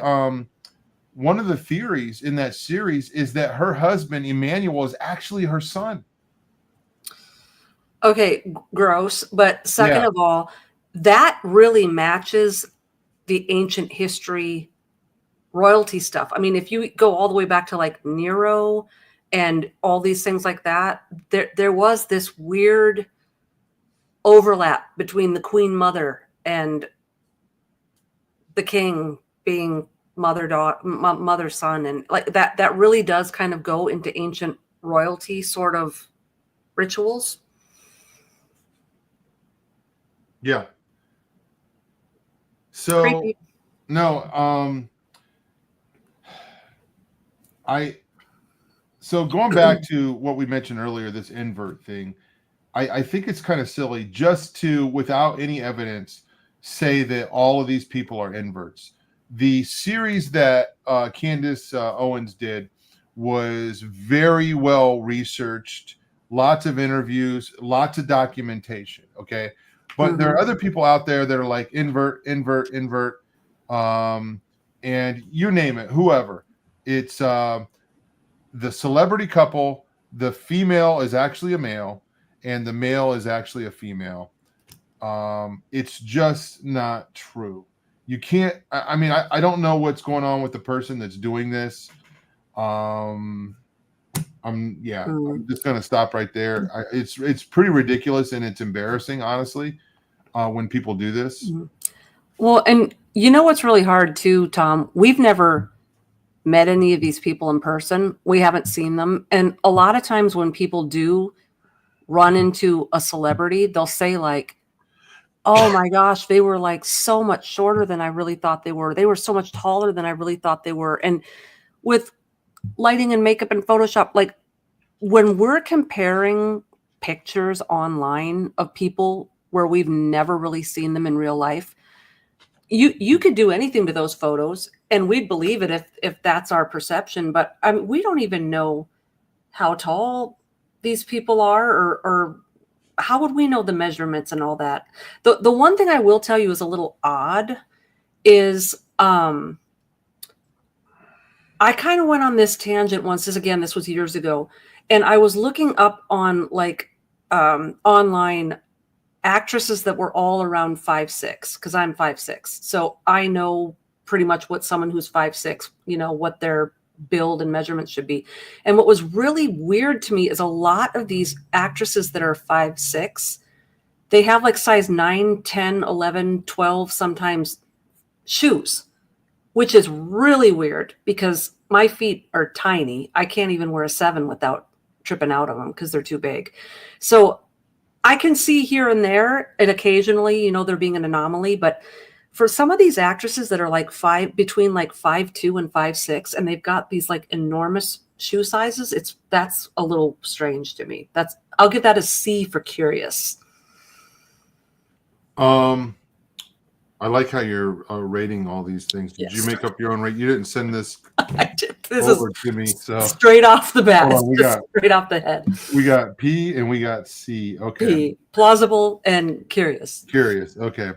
theories in that series is that her husband, Emmanuel, is actually her son. Okay, gross. But second of all, that really matches the ancient history royalty stuff. I mean, if you go all the way back to like Nero and all these things like that, there was this weird overlap between the queen mother and the king being mother son, and like that really does kind of go into ancient royalty sort of rituals. Yeah. So Creepy. no, So going back to what we mentioned earlier, this invert thing, I think it's kind of silly just to, without any evidence, say that all of these people are inverts. The series that Candace Owens did was very well researched, lots of interviews, lots of documentation. Okay. But there are other people out there that are like invert, and you name it, whoever. It's the celebrity couple, the female is actually a male, and the male is actually a female. It's just not true. You can't. I mean, I don't know what's going on with the person that's doing this. I'm just gonna stop right there. It's pretty ridiculous and it's embarrassing, honestly, when people do this. Well, and you know what's really hard too, Tom? We've never met any of these people in person. We haven't seen them, and a lot of times when people do run into a celebrity, they'll say like, oh my gosh, they were like so much shorter than I really thought they were. They were so much taller than I really thought they were. And with lighting and makeup and Photoshop, like when we're comparing pictures online of people where we've never really seen them in real life, you could do anything to those photos and we'd believe it if that's our perception. But I mean, we don't even know how tall these people are, or how would we know the measurements and all that? The one thing I will tell you is a little odd is I kind of went on this tangent once. This was years ago, and I was looking up on like online actresses that were all around 5'6", because I'm 5'6", so I know pretty much what someone who's 5'6", what their build and measurements should be. And what was really weird to me is a lot of these actresses that are 5'6", they have like size 9, 10, 11, 12 sometimes shoes, which is really weird because my feet are tiny. I can't even wear a 7 without tripping out of them because they're too big. So I can see here and there, and occasionally, there being an anomaly, but for some of these actresses that are like between like 5'2" and 5'6", and they've got these like enormous shoe sizes, that's a little strange to me. I'll give that a C for curious. I like how you're rating all these things. Did you make up your own rate? You didn't send this I did. This over is to me. So straight off the bat. On, straight off the head. We got P and we got C. Okay. P, plausible and curious. Curious. Okay.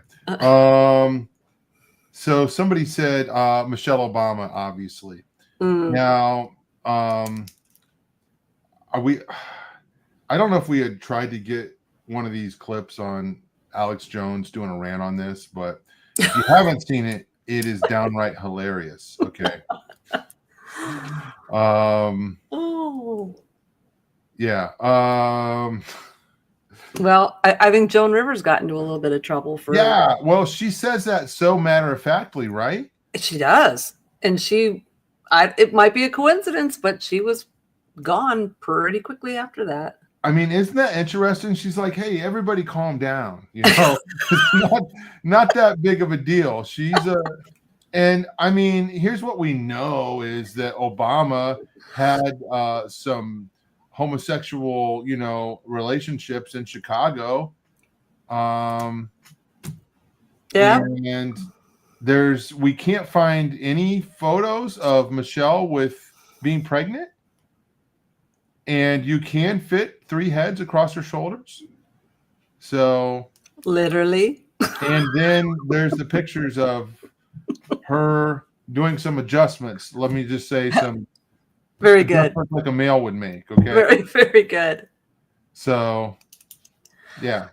So somebody said Michelle Obama, obviously. Now, are we? I don't know if we had tried to get one of these clips on Alex Jones doing a rant on this, but if you haven't seen it, it is downright hilarious. Okay. Yeah. Well, I think Joan Rivers got into a little bit of trouble for it. Yeah. Well, she says that so matter-of-factly, right? She does. And it might be a coincidence, but she was gone pretty quickly after that. I mean, isn't that interesting? She's like, hey, everybody calm down. It's not that big of a deal. And I mean, here's what we know is that Obama had some homosexual, relationships in Chicago. Yeah. And we can't find any photos of Michelle with being pregnant. And you can fit 3 heads across her shoulders. So literally. And then there's the pictures of her doing some adjustments. Let me just say some very good, like a male would make. Okay. Very, very good. So yeah.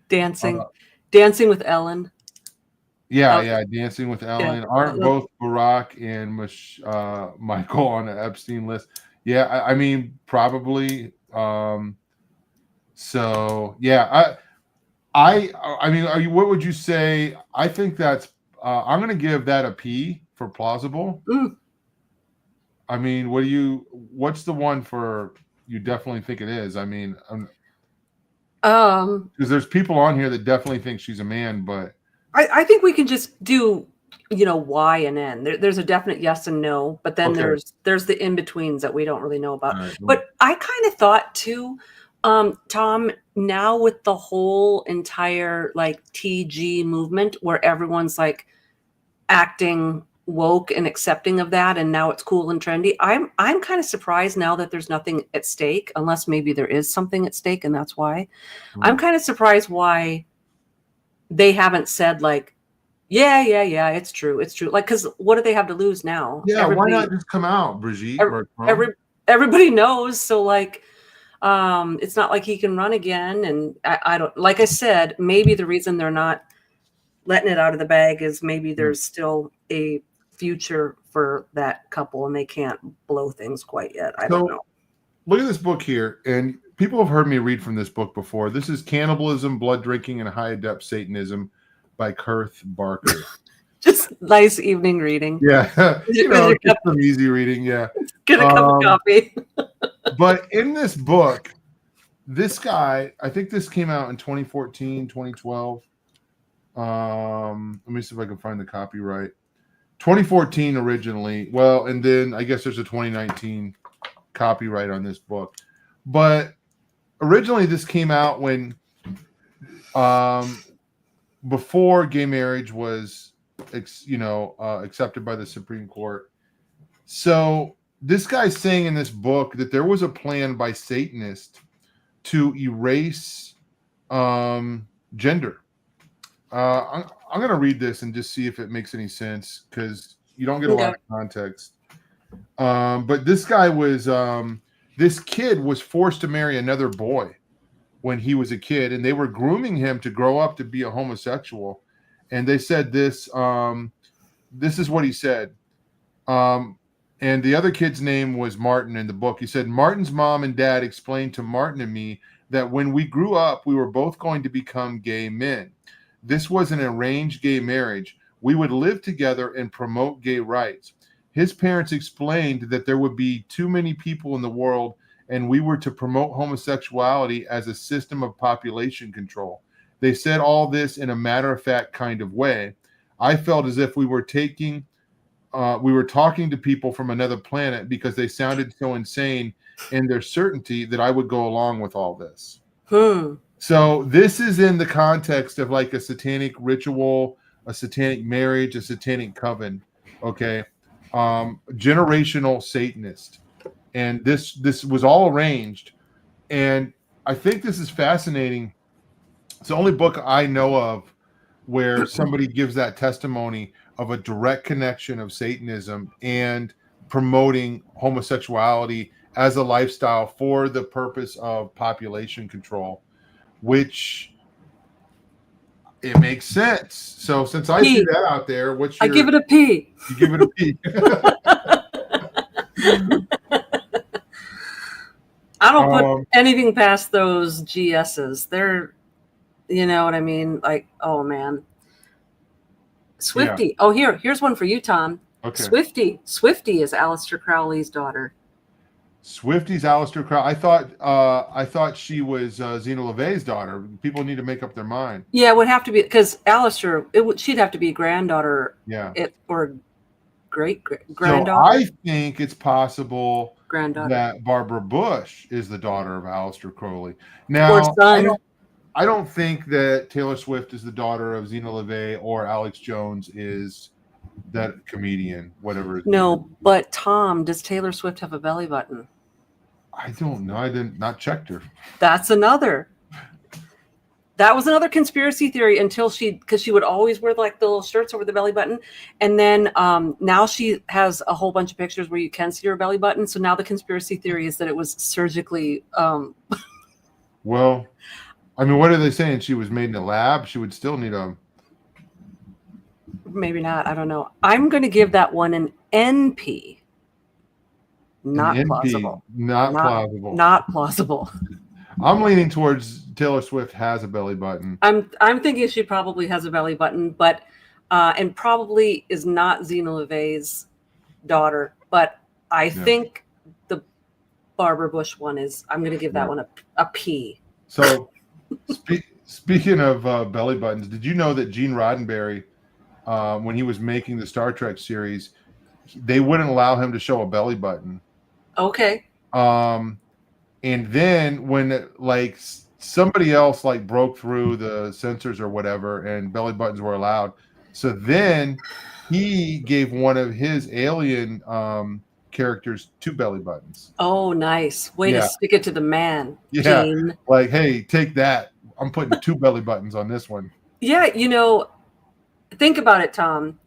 Dancing with Ellen. Yeah, Dancing with Ellen. Yeah. Aren't both Barack and Michael on the Epstein list? Yeah, I mean, probably. So yeah, I mean, what would you say? I think that's. I'm going to give that a P for plausible. I mean, what's the one for you definitely think it is? I mean, because there's people on here that definitely think she's a man, but I think we can just do Y and N. There's a definite yes and no, but then Okay. there's the in-betweens that we don't really know about. All right. But I kind of thought too, Tom, now with the whole entire like TG movement where everyone's like acting woke and accepting of that, and now it's cool and trendy. I'm kind of surprised now that there's nothing at stake, unless maybe there is something at stake, and that's why. I'm kind of surprised why they haven't said like, yeah, it's true. Like, because what do they have to lose now? Yeah, why not just come out, Brigitte? Everybody knows. So like, it's not like he can run again. And I don't, like I said, maybe the reason they're not letting it out of the bag is maybe there's still a future for that couple and they can't blow things quite yet. I don't know. Look at this book here, and people have heard me read from this book before. This is Cannibalism, Blood Drinking, and High Adept Satanism by Kurth Barker. Just nice evening reading. Yeah. Just some easy reading. Yeah. Get a cup of coffee. But in this book, this guy, I think this came out in 2014, 2012. Let me see if I can find the copyright. 2014 originally. Well, and then I guess there's a 2019 copyright on this book. But originally this came out when before gay marriage was accepted by the Supreme Court. So this guy's saying in this book that there was a plan by Satanists to erase gender. I'm going to read this and just see if it makes any sense, because you don't get a lot of context. But this guy was, this kid was forced to marry another boy when he was a kid, and they were grooming him to grow up to be a homosexual. And they said this, this is what he said. And the other kid's name was Martin in the book. He said, Martin's mom and dad explained to Martin and me that when we grew up, we were both going to become gay men. This was an arranged gay marriage. We would live together and promote gay rights. His parents explained that there would be too many people in the world, and we were to promote homosexuality as a system of population control. They said all this in a matter-of-fact kind of way. I felt as if we were talking to people from another planet because they sounded so insane in their certainty that I would go along with all this. So this is in the context of like a satanic ritual, a satanic marriage, a satanic coven, okay? Generational Satanist. And this was all arranged. And I think this is fascinating. It's the only book I know of where somebody gives that testimony of a direct connection of Satanism and promoting homosexuality as a lifestyle for the purpose of population control, which it makes sense. So since I see that out there, I give it a P. You give it a P. I don't put anything past those GSs. They're, you know what I mean? Like, oh man. Swifty. Yeah. Oh, here's one for you, Tom. Okay. Swifty is Aleister Crowley's daughter. Swifty's Aleister Crowley. I thought she was Zena LeVay's daughter. People need to make up their mind. Yeah, it would have to be, because Aleister, she'd have to be granddaughter. Yeah. Or great granddaughter. So I think it's possible granddaughter that Barbara Bush is the daughter of Aleister Crowley. Now, I don't think that Taylor Swift is the daughter of Zena LeVay or Alex Jones is that comedian, whatever. No, but Tom, does Taylor Swift have a belly button? I don't know. I didn't not checked her. That was another conspiracy theory because she would always wear like the little shirts over the belly button. And then now she has a whole bunch of pictures where you can see her belly button. So now the conspiracy theory is that it was surgically. Well, I mean, what are they saying? She was made in a lab? She would still need a. Maybe not. I don't know. I'm going to give that one an NP. Not plausible. Not plausible. Not plausible. I'm leaning towards Taylor Swift has a belly button. I'm thinking she probably has a belly button, but and probably is not Zena LeVay's daughter. But I think the Barbara Bush one is. I'm going to give that one a P. So, speaking of belly buttons, did you know that Gene Roddenberry when he was making the Star Trek series, they wouldn't allow him to show a belly button. Okay. And then when like somebody else like broke through the censors or whatever, and belly buttons were allowed, so then he gave one of his alien characters 2 belly buttons. Oh, nice. Way to Yeah. stick it to the man, Yeah, Gene. like, hey, take that. I'm putting 2 belly buttons on this one. Yeah, think about it, Tom.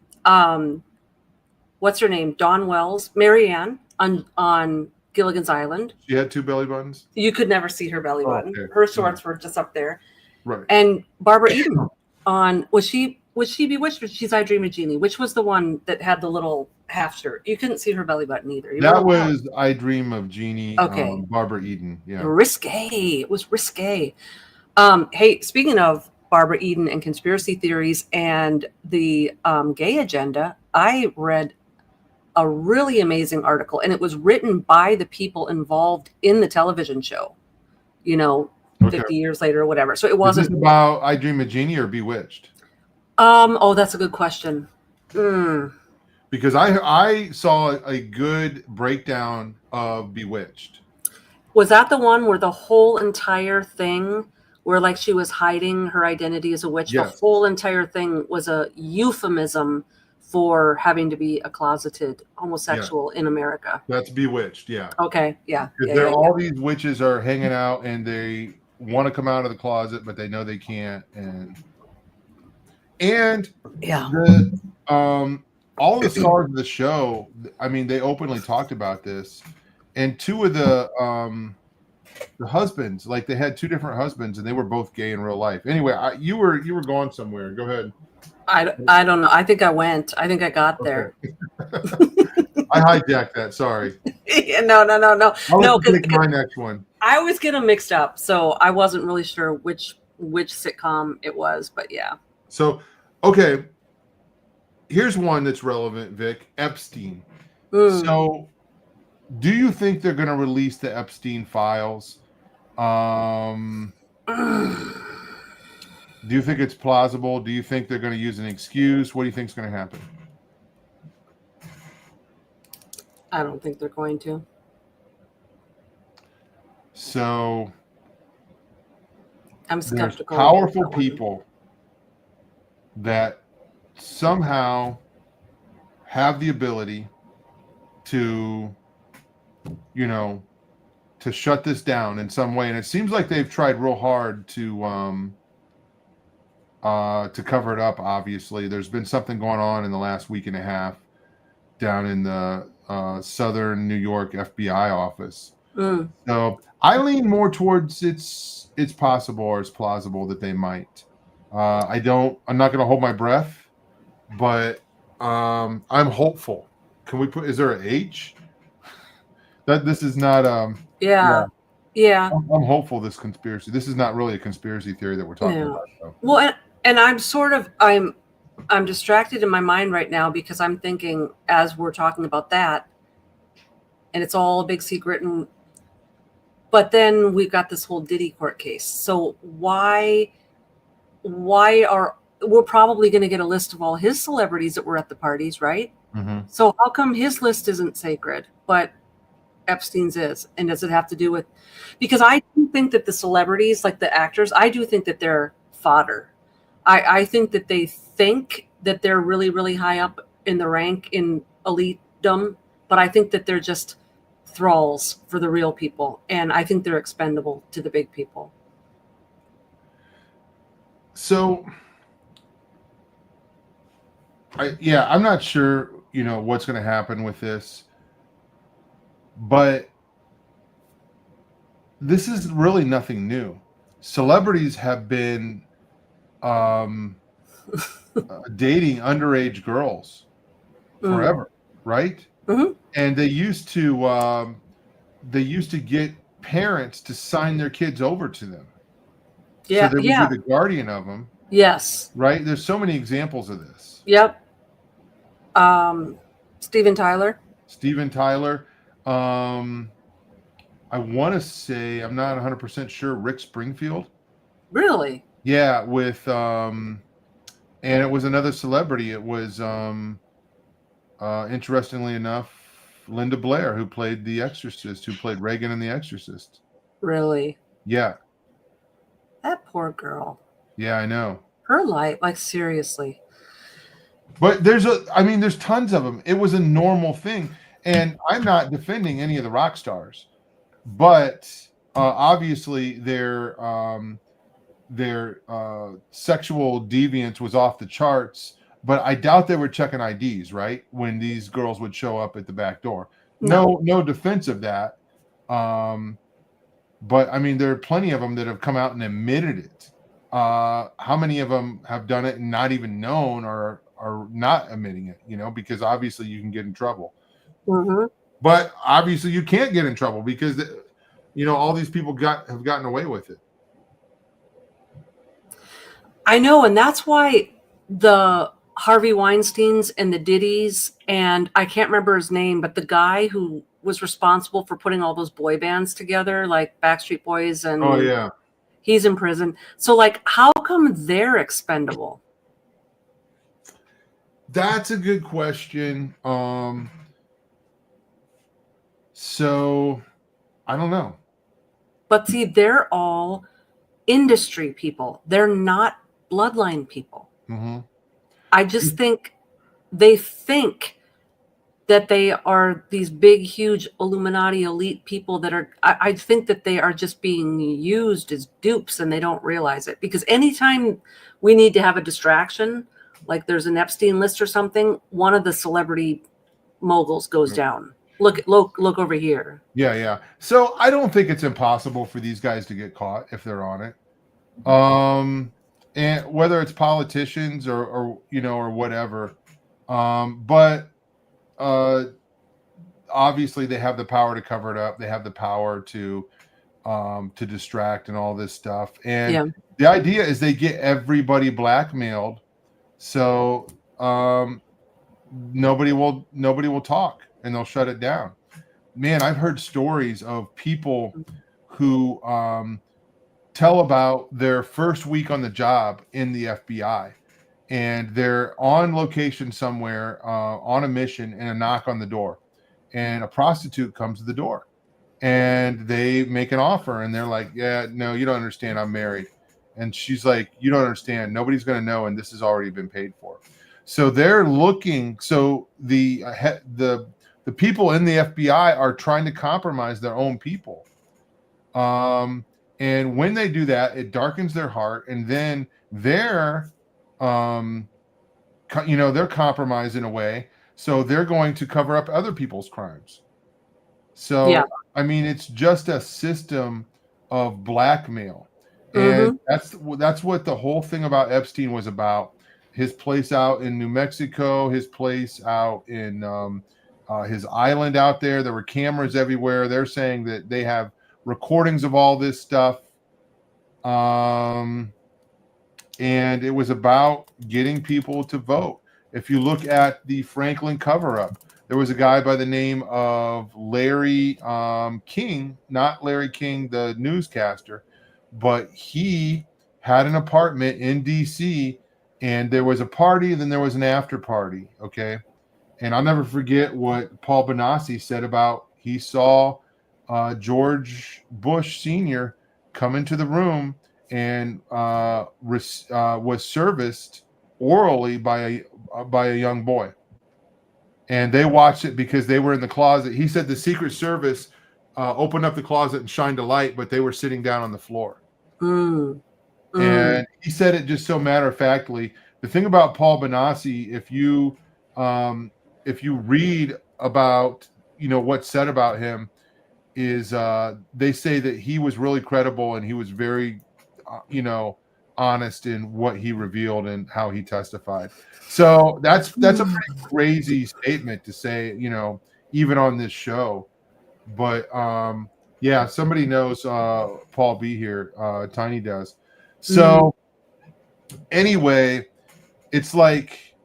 What's her name? Dawn Wells, Marianne on Gilligan's Island. She had 2 belly buttons. You could never see her belly button. Okay. Her shorts were just up there. Right. And Barbara Eden on was she Bewitched or She's I Dream of Jeannie? Which was the one that had the little half shirt? You couldn't see her belly button either. That was I Dream of Jeannie. Okay. Barbara Eden. Yeah. Risque. It was risque. Hey, speaking of Barbara Eden and conspiracy theories and the gay agenda, I read a really amazing article, and it was written by the people involved in the television show, 50 years later or whatever. So it wasn't. Is this about I Dream of Jeannie or Bewitched? Oh, that's a good question. Because I saw a good breakdown of Bewitched. Was that the one where the whole entire thing, where like she was hiding her identity as a witch? Yes. The whole entire thing was a euphemism for having to be a closeted homosexual in America. That's Bewitched, yeah. Okay, yeah. Because all these witches are hanging out and they want to come out of the closet, but they know they can't. And the all the stars of the show, I mean, they openly talked about this. And 2 of the husbands, like they had 2 different husbands, and they were both gay in real life. Anyway, you were going somewhere. Go ahead. I don't know. I think I went. I think I got there. I hijacked that. Sorry. No. I'll take my next one. I always get them mixed up, so I wasn't really sure which sitcom it was, but yeah. So, okay. Here's one that's relevant, Vic. Epstein. So, do you think they're going to release the Epstein files? Do you think it's plausible? Do you think they're going to use an excuse? What do you think is going to happen? I don't think they're going to. So, I'm skeptical. There's powerful people that somehow have the ability to, to shut this down in some way. And it seems like they've tried real hard to cover it up. Obviously, there's been something going on in the last week and a half down in the Southern New York FBI office. So I lean more towards it's possible or it's plausible that they might. I'm not going to hold my breath, but I'm hopeful. Can we is there an H? That this is not Yeah. I'm hopeful this conspiracy. This is not really a conspiracy theory that we're talking about. Though. Well, and I'm distracted in my mind right now because I'm thinking as we're talking about that, and it's all a big secret, but then we've got this whole Diddy court case. So why we're probably going to get a list of all his celebrities that were at the parties, right? Mm-hmm. So how come his list isn't sacred, but Epstein's is? And does it have to do with, because I do think that the celebrities, like the actors, I do think that they're fodder. I think that they think that they're really, really high up in the rank in elitedom, but I think that they're just thralls for the real people. And I think they're expendable to the big people. So, I'm not sure, what's going to happen with this, but this is really nothing new. Celebrities have been dating underage girls forever, right? Mm-hmm. And they used to get parents to sign their kids over to them. Yeah, so they would be the guardian of them. Yes. Right? There's so many examples of this. Yep. Steven Tyler. I want to say, I'm not 100% sure, Rick Springfield. Really? Yeah, with And it was another celebrity. It was, interestingly enough, Linda Blair, who played The Exorcist, who played Reagan in The Exorcist. Really? Yeah. That poor girl. Yeah, I know. Her life, like seriously. But there's tons of them. It was a normal thing. And I'm not defending any of the rock stars, but obviously their sexual deviance was off the charts. But I doubt they were checking IDs, right? When these girls would show up at the back door. No defense of that. But I mean, there are plenty of them that have come out and admitted it. How many of them have done it and not even known or are not admitting it? Because obviously you can get in trouble. Mm-hmm. But obviously you can't get in trouble because all these people have gotten away with it. I know, and that's why the Harvey Weinsteins and the Diddies, and I can't remember his name, but the guy who was responsible for putting all those boy bands together, like Backstreet Boys, and Oh yeah, he's in prison. So, like, how come they're expendable? that's a good question. So I don't know. But see, they're all industry people. They're not bloodline people. Mm-hmm. I just think they think that they are these big, huge Illuminati elite people that are, I think that they are just being used as dupes and they don't realize it. Because anytime we need to have a distraction, like there's an Epstein list or something, one of the celebrity moguls goes down. Look over here. Yeah. So I don't think it's impossible for these guys to get caught if they're on it. And whether it's politicians or whatever. But obviously they have the power to cover it up. They have the power to distract and all this stuff. And the idea is they get everybody blackmailed. So nobody will talk and they'll shut it down. Man, I've heard stories of people who tell about their first week on the job in the FBI, and they're on location somewhere on a mission, and a knock on the door, and a prostitute comes to the door, and they make an offer, and they're like, "Yeah, no, you don't understand. I'm married." And she's like, "You don't understand. Nobody's going to know, and this has already been paid for." So they're looking. So the people in the FBI are trying to compromise their own people. And when they do that, it darkens their heart, and then they're compromised in a way. So they're going to cover up other people's crimes. So, I mean, it's just a system of blackmail. And that's what the whole thing about Epstein was about. His place out in New Mexico, his place out in his island out there. There were cameras everywhere. They're saying that they have recordings of all this stuff. And it was about getting people to vote. If you look at the Franklin cover-up, there was a guy by the name of Larry King, not Larry King, the newscaster, but he had an apartment in D.C., and there was a party, then there was an after party, okay? And I'll never forget what Paul Benassi said about he saw George Bush Sr. come into the room and was serviced orally by a young boy. And they watched it because they were in the closet. He said the Secret Service opened up the closet and shined a light, but they were sitting down on the floor. And he said it just so matter-of-factly. The thing about Paul Benassi, if you read about what's said about him, is they say that he was really credible and he was very honest in what he revealed and how he testified. So that's a pretty crazy statement to say, even on this show. But yeah, somebody knows Paul B here. Tiny does. So anyway, it's like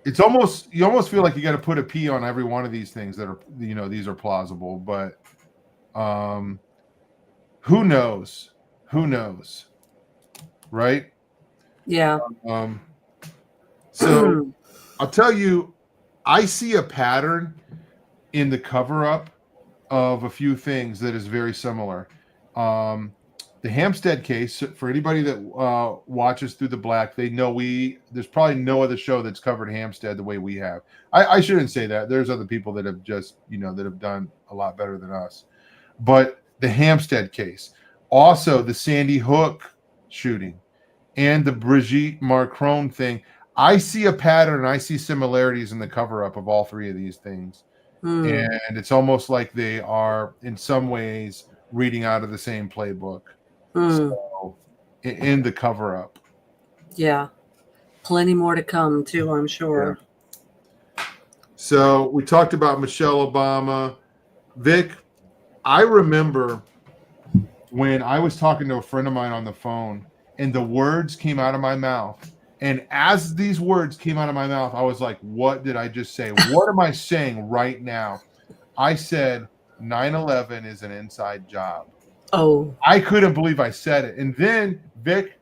you almost feel like you got to put a P on every one of these things that are these are plausible, but who knows, right? Yeah. So I'll tell you, I see a pattern in the cover up of a few things that is very similar. The Hampstead case, for anybody that watches Through the Black, they know there's probably no other show that's covered Hampstead the way we have. I shouldn't say that. There's other people that have just, that have done a lot better than us. But the Hampstead case, also the Sandy Hook shooting, and the Brigitte Macron thing. I see a pattern. I see similarities in the cover up of all three of these things. And it's almost like they are, in some ways, reading out of the same playbook. So, in the cover up. Yeah. Plenty more to come, too, I'm sure. Yeah. So, we talked about Michelle Obama. Vic, I remember when I was talking to a friend of mine on the phone, and the words came out of my mouth. And as these words came out of my mouth, I was like, what did I just say? What am I saying right now? I said 9/11 is an inside job. Oh. I couldn't believe I said it. And then, Vic,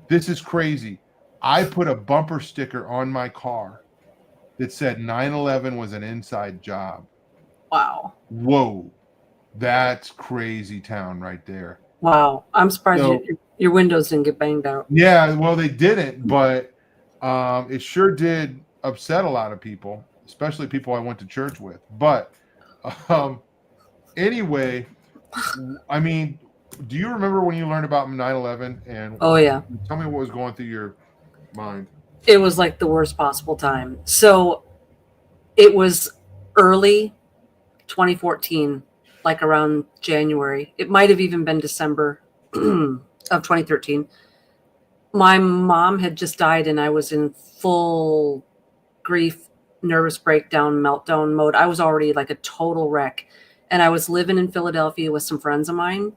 this is crazy. I put a bumper sticker on my car that said 9/11 was an inside job. Wow. Whoa. That's crazy town right there. Wow. I'm surprised your windows didn't get banged out. Yeah, well, they didn't, but it sure did upset a lot of people, especially people I went to church with. But anyway, I mean, do you remember when you learned about 9/11? And oh, yeah. Tell me what was going through your mind. It was like the worst possible time. So it was early 2014, like around January. It might have even been December of 2013. My mom had just died, and I was in full grief, nervous breakdown, meltdown mode. I was already like a total wreck. And I was living in Philadelphia with some friends of mine.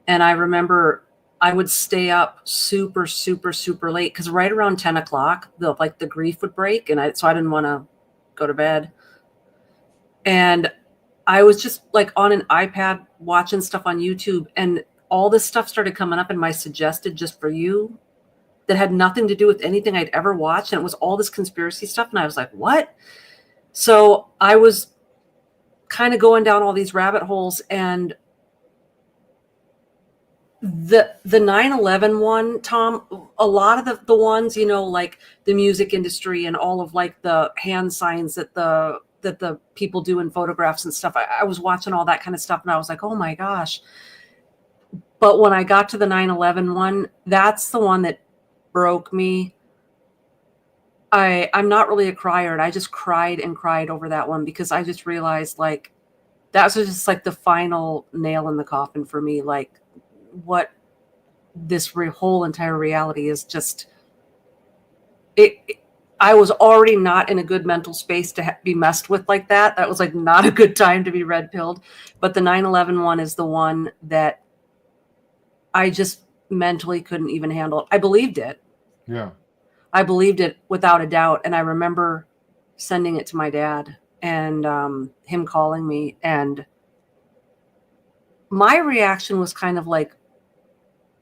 And I remember I would stay up super, super, super late because right around 10 o'clock, the grief would break. And so I didn't want to go to bed. And I was just like on an iPad watching stuff on YouTube, and all this stuff started coming up in my suggested just for you that had nothing to do with anything I'd ever watched. And it was all this conspiracy stuff. And I was like, what? So I was kind of going down all these rabbit holes, and the 9/11 one, Tom, a lot of the ones, like the music industry and all of like the hand signs that the people do in photographs and stuff. I was watching all that kind of stuff, and I was like, oh my gosh. But when I got to the 9/11 one, that's the one that broke me. I'm not really a crier, and I just cried and cried over that one because I just realized like that was just like the final nail in the coffin for me. Like what this whole entire reality is just I was already not in a good mental space to be messed with like that. That was like not a good time to be red pilled. But the 9/11 one is the one that I just mentally couldn't even handle. I believed it. Yeah. I believed it without a doubt. And I remember sending it to my dad and him calling me. And my reaction was kind of like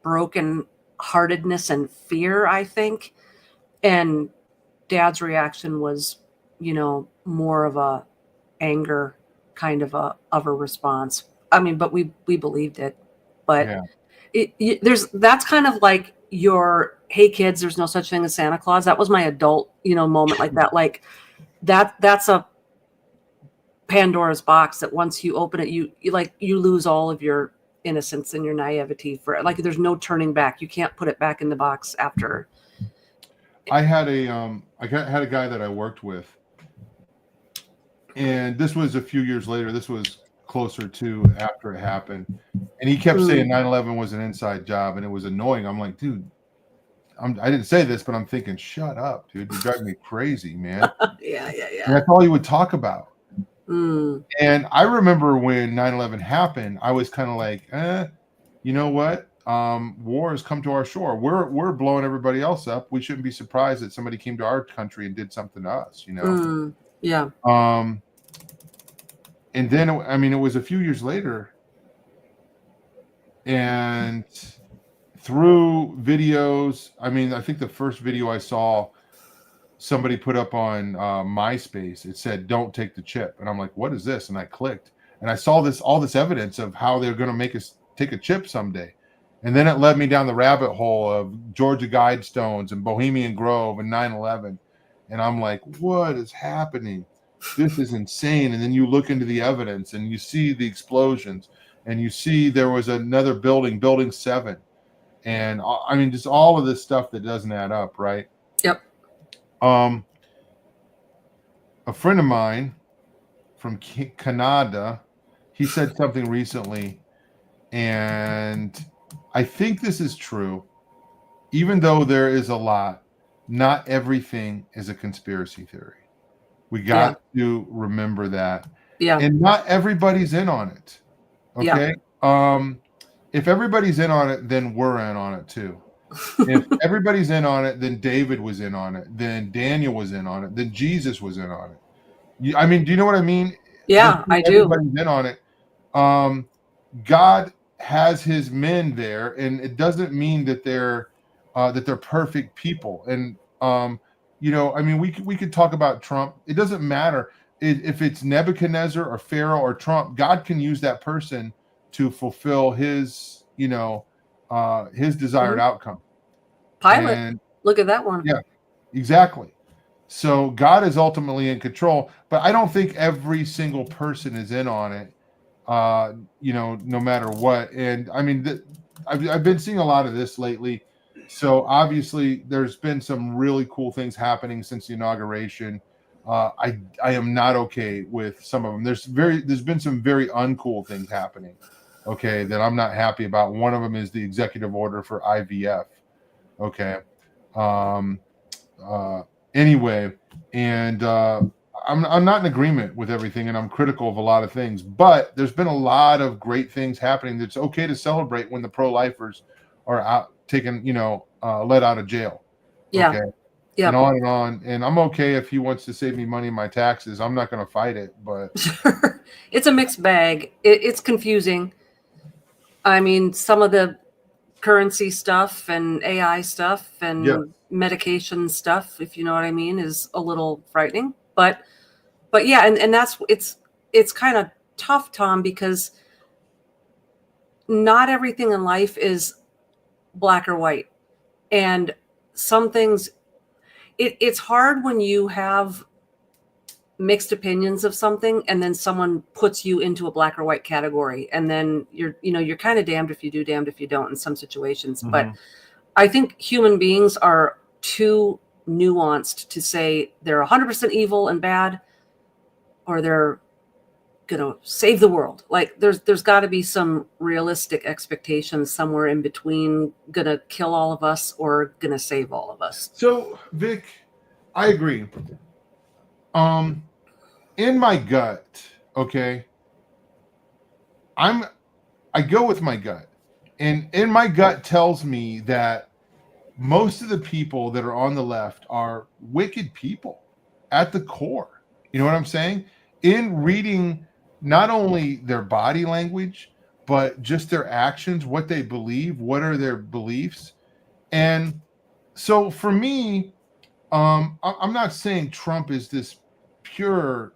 broken heartedness and fear, I think. And Dad's reaction was, more of a anger kind of a response. I mean, but we believed it. But yeah. That's kind of like your, hey kids, there's no such thing as Santa Claus. That was my adult, moment like that. Like that's a Pandora's box that once you open it, you lose all of your innocence and your naivety for like, there's no turning back. You can't put it back in the box after. I had a guy that I worked with, and this was a few years later. This was closer to after it happened, and he kept saying 9/11 was an inside job, and it was annoying. I'm like, dude, I didn't say this, but I'm thinking, shut up, dude. You drive me crazy, man. Yeah. And that's all he would talk about. And I remember when 9/11 happened, I was kind of like, you know what? War has come to our shore. We're blowing everybody else up. We shouldn't be surprised that somebody came to our country and did something to us, Yeah. And then, it was a few years later, and through videos, I think the first video I saw somebody put up on MySpace. It said, "Don't take the chip," and I'm like, "What is this?" And I clicked, and I saw all this evidence of how they're going to make us take a chip someday. And then it led me down the rabbit hole of Georgia Guidestones and Bohemian Grove and 9/11. And I'm like, what is happening? This is insane. And then you look into the evidence and you see the explosions and you see there was another building, Building 7. And I mean, just all of this stuff that doesn't add up, right? Yep. A friend of mine from Canada, he said something recently, and I think this is true. Even though there is a lot, not everything is a conspiracy theory. We got to remember that. Yeah. And not everybody's in on it. Okay. Yeah. If everybody's in on it, then we're in on it too. If everybody's in on it, then David was in on it. Then Daniel was in on it. Then Jesus was in on it. I mean, do you know what I mean? Yeah, I do. Everybody's in on it. God has his men there, and it doesn't mean that they're perfect people. And you know, I mean, we could talk about Trump. It doesn't matter if it's Nebuchadnezzar or Pharaoh or Trump. God can use that person to fulfill his, you know, his desired outcome. Pilate, and look at that one. Yeah, exactly. So God is ultimately in control, but I don't think every single person is in on it. You know, no matter what. And I mean, I've been seeing a lot of this lately. So obviously there's been some really cool things happening since the inauguration. I am not okay with some of them. There's been some very uncool things happening. Okay. That I'm not happy about. One of them is the executive order for IVF. Okay. Anyway, and, I'm not in agreement with everything, and I'm critical of a lot of things, but there's been a lot of great things happening. It's okay to celebrate when the pro-lifers are out taken, you know, let out of jail. Yeah. Okay. Yeah. And on and on. And I'm okay if he wants to save me money in my taxes. I'm not going to fight it, but it's a mixed bag. It's confusing. I mean, some of the currency stuff and AI stuff and medication stuff, if you know what I mean, is a little frightening. But yeah, and that's it's kind of tough, Tom, because not everything in life is black or white. And some things, it's hard when you have mixed opinions of something and then someone puts you into a black or white category. And then you're kind of damned if you do, damned if you don't in some situations. Mm-hmm. But I think human beings are too nuanced to say they're 100% evil and bad, or they're gonna save the world. Like there's got to be some realistic expectations somewhere in between, gonna kill all of us or gonna save all of us. So Vic, I agree. In my gut, okay, I go with my gut, and in my gut tells me that most of the people that are on the left are wicked people at the core. You know what I'm saying? In reading not only their body language, but just their actions, what they believe, what are their beliefs. And so for me, I'm not saying Trump is this pure,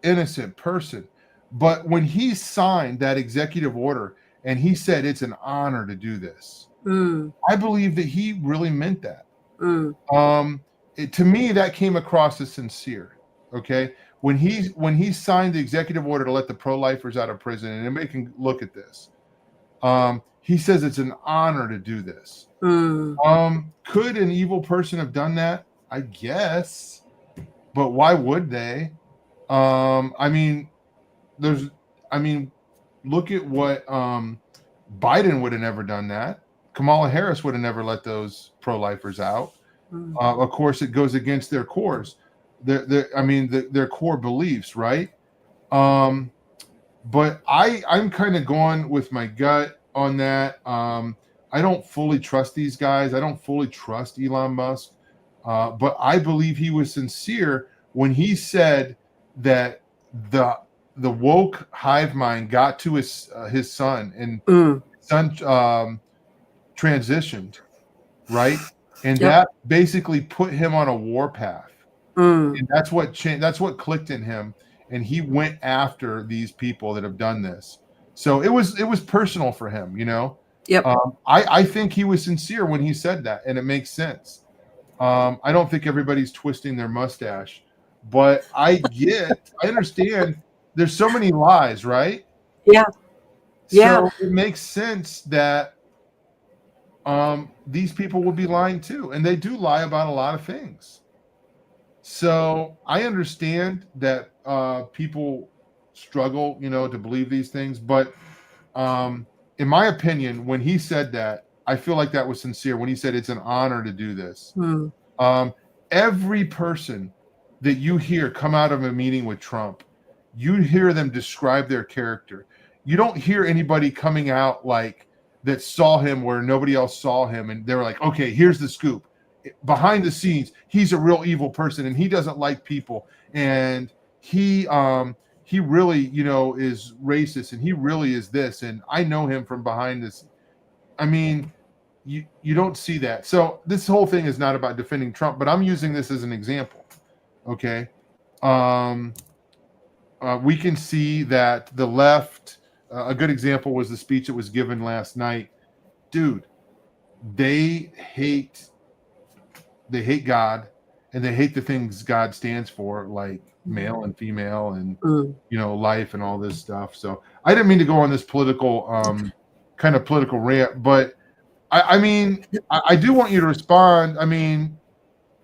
innocent person, but when he signed that executive order and he said it's an honor to do this, I believe that he really meant that. To me, that came across as sincere. Okay. When he signed the executive order to let the pro-lifers out of prison, and anybody can look at this, he says it's an honor to do this. Could an evil person have done that? I guess, but why would they? I mean, look at what Biden would have never done that. Kamala Harris would have never let those pro-lifers out. Of course, it goes against their cores. Their core beliefs, right? But I'm kind of going with my gut on that. I don't fully trust these guys. I don't fully trust Elon Musk. But I believe he was sincere when he said that the woke hive mind got to his son, and son transitioned, right? And that basically put him on a war path. And that's what changed. That's what clicked in him, and he went after these people that have done this. So it was personal for him, you know. Yep. I think he was sincere when he said that, and it makes sense. I don't think everybody's twisting their mustache, but I understand. There's so many lies, right? Yeah. Yeah. So it makes sense that these people would be lying too, and they do lie about a lot of things. So I understand that people struggle, you know, to believe these things, but in my opinion, when he said that, I feel like that was sincere. When he said it's an honor to do this, every person that you hear come out of a meeting with Trump, you hear them describe their character. You don't hear anybody coming out like that saw him where nobody else saw him, and they were like, okay, here's the scoop. Behind the scenes, he's a real evil person, and he doesn't like people, and he really, you know, is racist, and he really is this, and I know him from behind this. I mean, you don't see that. So this whole thing is not about defending Trump, but I'm using this as an example. Okay, we can see that the left. A good example was the speech that was given last night. Dude, they hate God, and they hate the things God stands for, like male and female, and you know, life and all this stuff. So I didn't mean to go on this political kind of political rant, but I mean, I do want you to respond. I mean,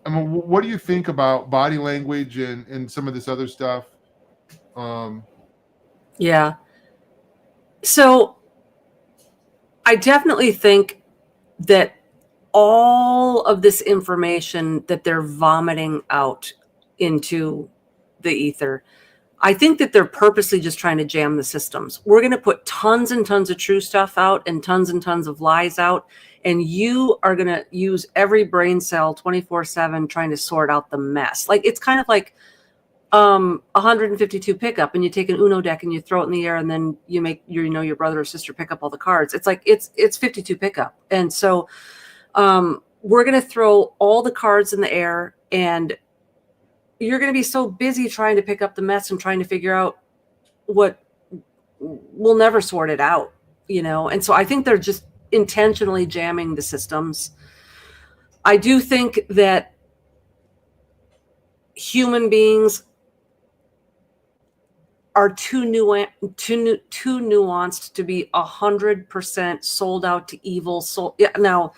what do you think about body language and some of this other stuff? Yeah. So I definitely think that all of this information that they're vomiting out into the ether, I think that they're purposely just trying to jam the systems. We're going to put tons and tons of true stuff out and tons of lies out. And you are going to use every brain cell 24/7 trying to sort out the mess. Like, it's kind of like 152 pickup, and you take an Uno deck and you throw it in the air, and then you make your brother or sister pick up all the cards. It's like, it's 52 pickup. And so we're going to throw all the cards in the air, and you're going to be so busy trying to pick up the mess and trying to figure out what we'll never sort it out, you know? And so I think they're just intentionally jamming the systems. I do think that human beings are too nuanced to be 100% sold out to evil. Yeah, now,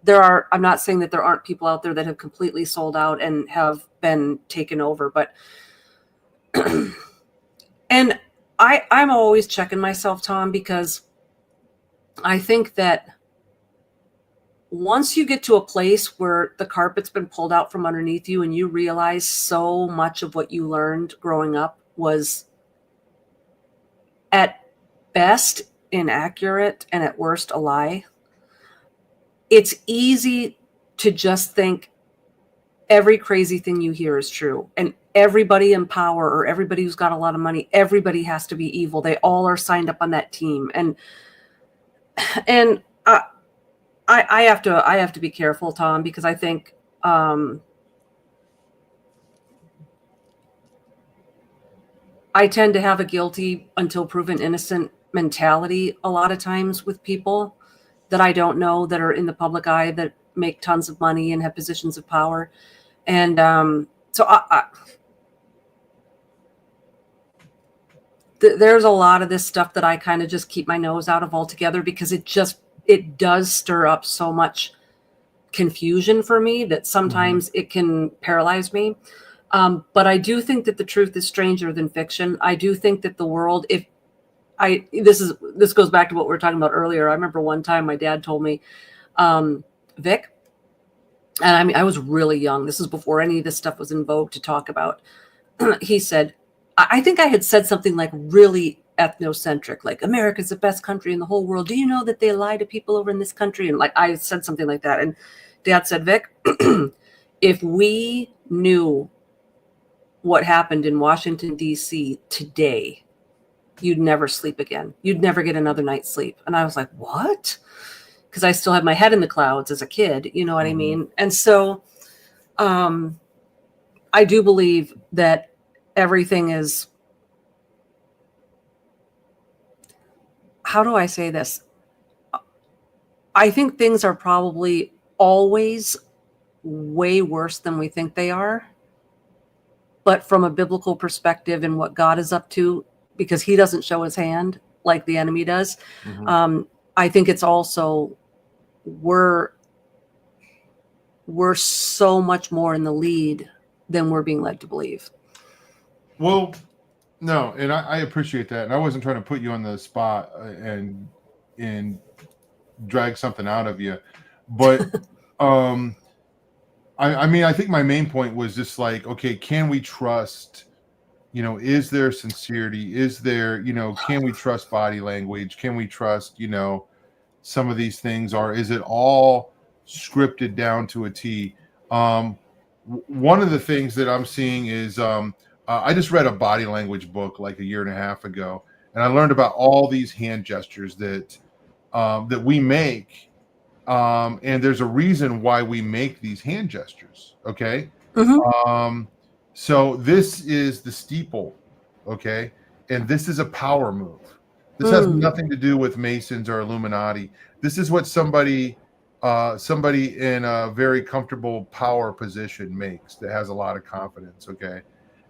I'm not saying that there aren't people out there that have completely sold out and have been taken over, but and I'm always checking myself, Tom, because I think that once you get to a place where the carpet's been pulled out from underneath you and you realize so much of what you learned growing up was at best inaccurate and at worst a lie, it's easy to just think every crazy thing you hear is true, and everybody in power or everybody who's got a lot of money, everybody has to be evil. They all are signed up on that team. And I have to be careful, Tom, because I think I tend to have a guilty until proven innocent mentality a lot of times with people that I don't know, that are in the public eye, that make tons of money and have positions of power. And so there's a lot of this stuff that I kind of just keep my nose out of altogether, because it does stir up so much confusion for me that sometimes it can paralyze me. But I do think that the truth is stranger than fiction. I do think that the world, this goes back to what we were talking about earlier. I remember one time my dad told me, Vic, and I mean, I was really young. This is before any of this stuff was in vogue to talk about. He said, I think I had said something like really ethnocentric, like America's the best country in the whole world. Do you know that they lie to people over in this country? And like, I said something like that. And Dad said, Vic, if we knew what happened in Washington, D.C. today, you'd never sleep again. You'd never get another night's sleep. And I was like, what? Because I still had my head in the clouds as a kid. You know what I mean? And so I do believe that everything is, how do I say this? I think things are probably always way worse than we think they are. But from a biblical perspective and what God is up to, because he doesn't show his hand like the enemy does, I think it's also we're so much more in the lead than we're being led to believe. Well, no, and I appreciate that. And I wasn't trying to put you on the spot and drag something out of you. But I mean, I think my main point was just like, okay, can we trust, is there sincerity? Is there, can we trust body language? Can we trust, some of these things, or is it all scripted down to a T? One of the things that I'm seeing is I just read a body language book like a year and a half ago, and I learned about all these hand gestures that we make. And there's a reason why we make these hand gestures. Okay. So this is the steeple. Okay. And this is a power move. This has nothing to do with Masons or Illuminati. This is what somebody in a very comfortable power position makes that has a lot of confidence. Okay.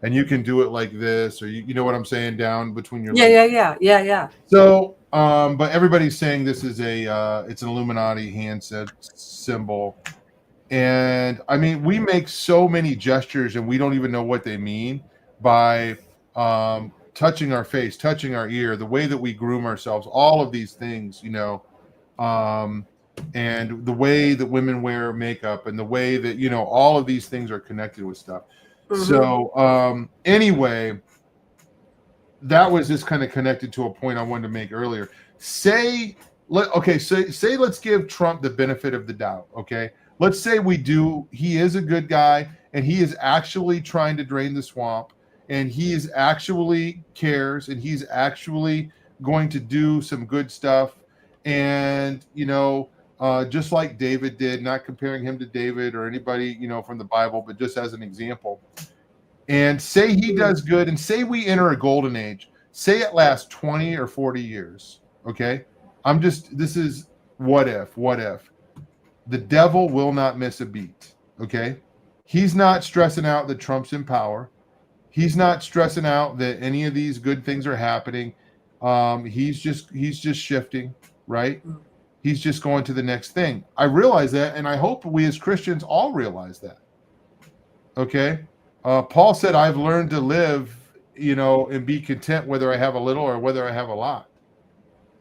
And you can do it like this, or you know what I'm saying, down between your legs. Yeah. So, but everybody's saying this is it's an Illuminati hand symbol. And I mean, we make so many gestures and we don't even know what they mean by touching our face, touching our ear, the way that we groom ourselves, all of these things, and the way that women wear makeup and the way that, all of these things are connected with stuff. So anyway, that was just kind of connected to a point I wanted to make earlier. Say let's give Trump the benefit of the doubt. Okay. Let's say he is a good guy and he is actually trying to drain the swamp and he is actually cares and he's actually going to do some good stuff. And, just like David did, not comparing him to David or anybody, from the Bible, but just as an example. And say he does good, and say we enter a golden age. Say it lasts 20 or 40 years. Okay. This is what if. The devil will not miss a beat. Okay. He's not stressing out that Trump's in power. He's not stressing out that any of these good things are happening. He's just shifting, right? He's just going to the next thing. I realize that, and I hope we as Christians all realize that. Okay. Paul said, I've learned to live, and be content whether I have a little or whether I have a lot.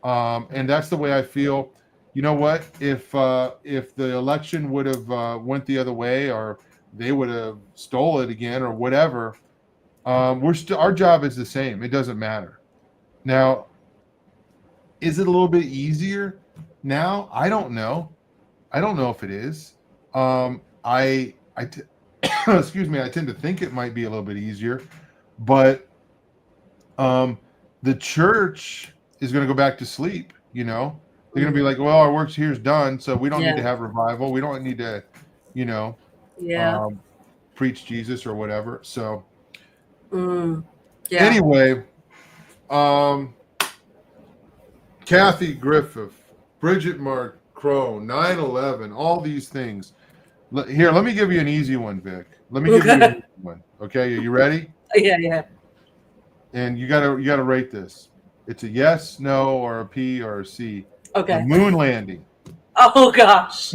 And that's the way I feel. You know what? If the election would have went the other way, or they would have stole it again, or whatever, our job is the same. It doesn't matter. Now, is it a little bit easier now? I don't know. I don't know if it is. Excuse me, I tend to think it might be a little bit easier, but the church is going to go back to sleep. They're going to be like, well, our work here is done, so we don't need to have revival. We don't need to, preach Jesus or whatever. So anyway, Kathy Griffith, Bridget Marcrone, 9/11, all these things. Here, let me give you an easy one, Vic. Let me give you an easy one. Okay, are you ready? Yeah. And you gotta rate this. It's a yes, no, or a P or a C. Okay. The moon landing. Oh gosh.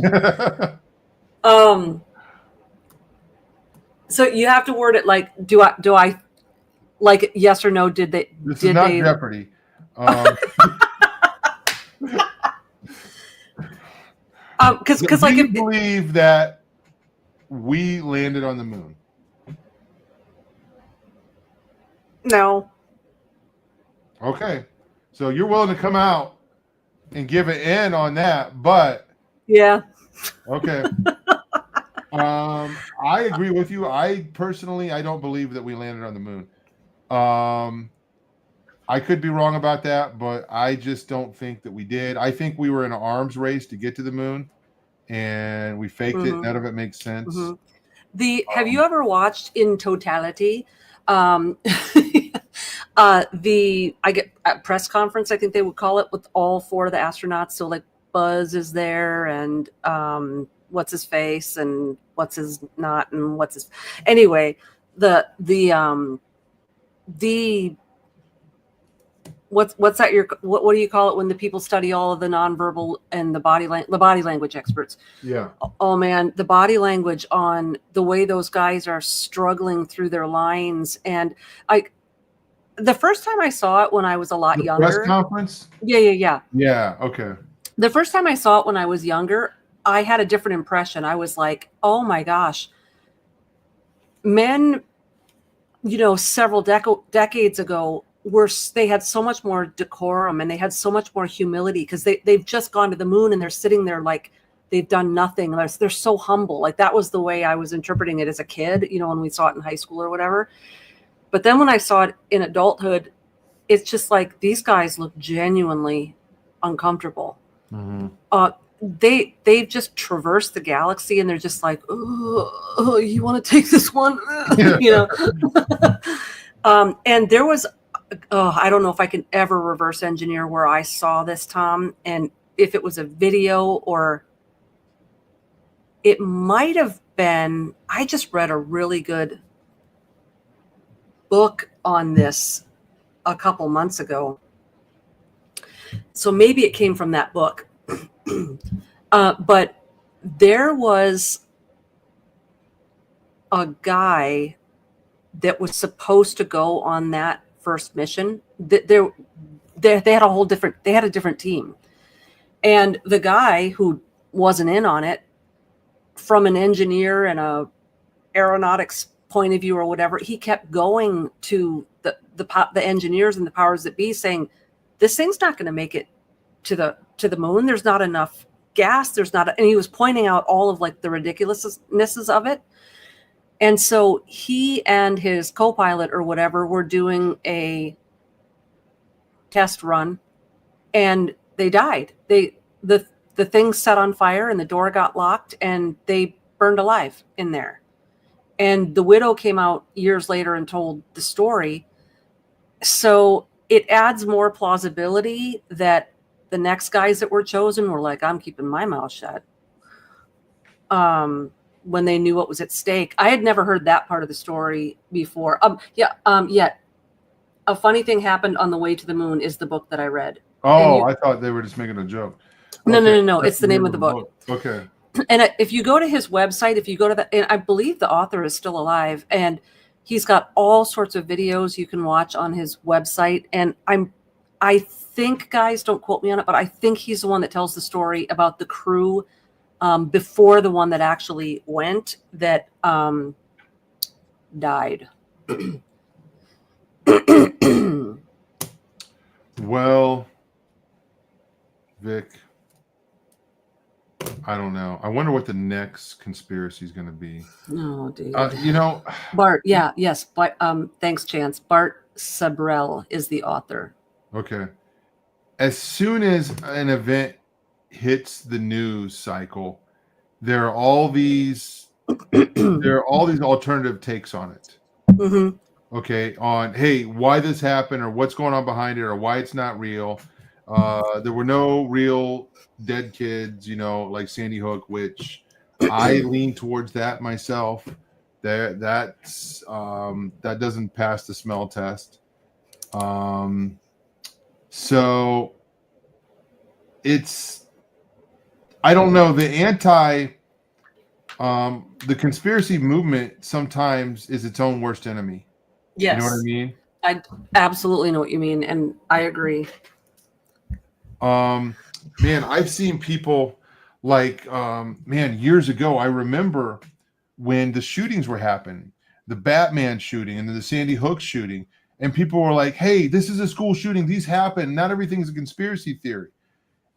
So you have to word it like, do I like yes or no? Did they? This is not Jeopardy. Because like, you believe that we landed on the moon? No. Okay, so you're willing to come out and give an N on that, but yeah. Okay. I agree with you. I personally don't believe that we landed on the moon. I could be wrong about that, but I just don't think that we did. I think we were in an arms race to get to the moon, and we faked it. None of it makes sense. Have you ever watched In Totality? I get a press conference, I think they would call it, with all 4 of the astronauts. So like Buzz is there, and what's his face, and what's his not, and what's his anyway. The what's that what do you call it when the people study all of the nonverbal and the body language experts? Yeah. Oh man, the body language on the way those guys are struggling through their lines. And the first time I saw it when I was a lot younger. Press conference? Yeah. Yeah, okay. The first time I saw it when I was younger, I had a different impression. I was like, oh my gosh, men, several decades ago, they had so much more decorum, and they had so much more humility, because they've just gone to the moon, and they're sitting there like they've done nothing. They're so humble. Like, that was the way I was interpreting it as a kid, when we saw it in high school or whatever. But then when I saw it in adulthood, it's just like, these guys look genuinely uncomfortable. Mm-hmm. They've just traversed the galaxy, and they're just like, oh, you want to take this one? And there was, I don't know if I can ever reverse engineer where I saw this, Tom, and if it was a video, or it might have been, I just read a really good book on this a couple months ago. So maybe it came from that book. But there was a guy that was supposed to go on that first mission. They had a different team. And the guy who wasn't in on it, from an engineer and a aeronautics point of view or whatever, he kept going to the engineers and the powers that be, saying, this thing's not going to make it to the moon. There's not enough gas. And he was pointing out all of like the ridiculousnesses of it. And so he and his co-pilot or whatever were doing a test run, and they died. The thing set on fire, and the door got locked, and they burned alive in there. And the widow came out years later and told the story. So it adds more plausibility that the next guys that were chosen were like, I'm keeping my mouth shut. When they knew what was at stake. I had never heard that part of the story before. Yet a funny thing happened on the way to the moon is the book that I read. Oh, I thought they were just making a joke. No. It's the name of the book. Okay. And if you go to his website, and I believe the author is still alive, and he's got all sorts of videos you can watch on his website. And I think, guys, don't quote me on it, but I think he's the one that tells the story about the crew before the one that actually went, that died. Well, Vic, I don't know. I wonder what the next conspiracy is going to be. No, dude. Bart. Yes. But thanks, Chance. Bart Sabrell is the author. Okay. As soon as an event hits the news cycle, there are all these alternative takes on it. Mm-hmm. Okay, on hey, why this happened, or what's going on behind it, or why it's not real. There were no real dead kids, like Sandy Hook, which I lean towards that myself. That doesn't pass the smell test. So it's, I don't know, the conspiracy movement sometimes is its own worst enemy. Yes. You know what I mean? I absolutely know what you mean, and I agree. Man, I've seen people like, years ago, I remember when the shootings were happening, the Batman shooting and then the Sandy Hook shooting, and people were like, hey, this is a school shooting. These happen. Not everything's a conspiracy theory.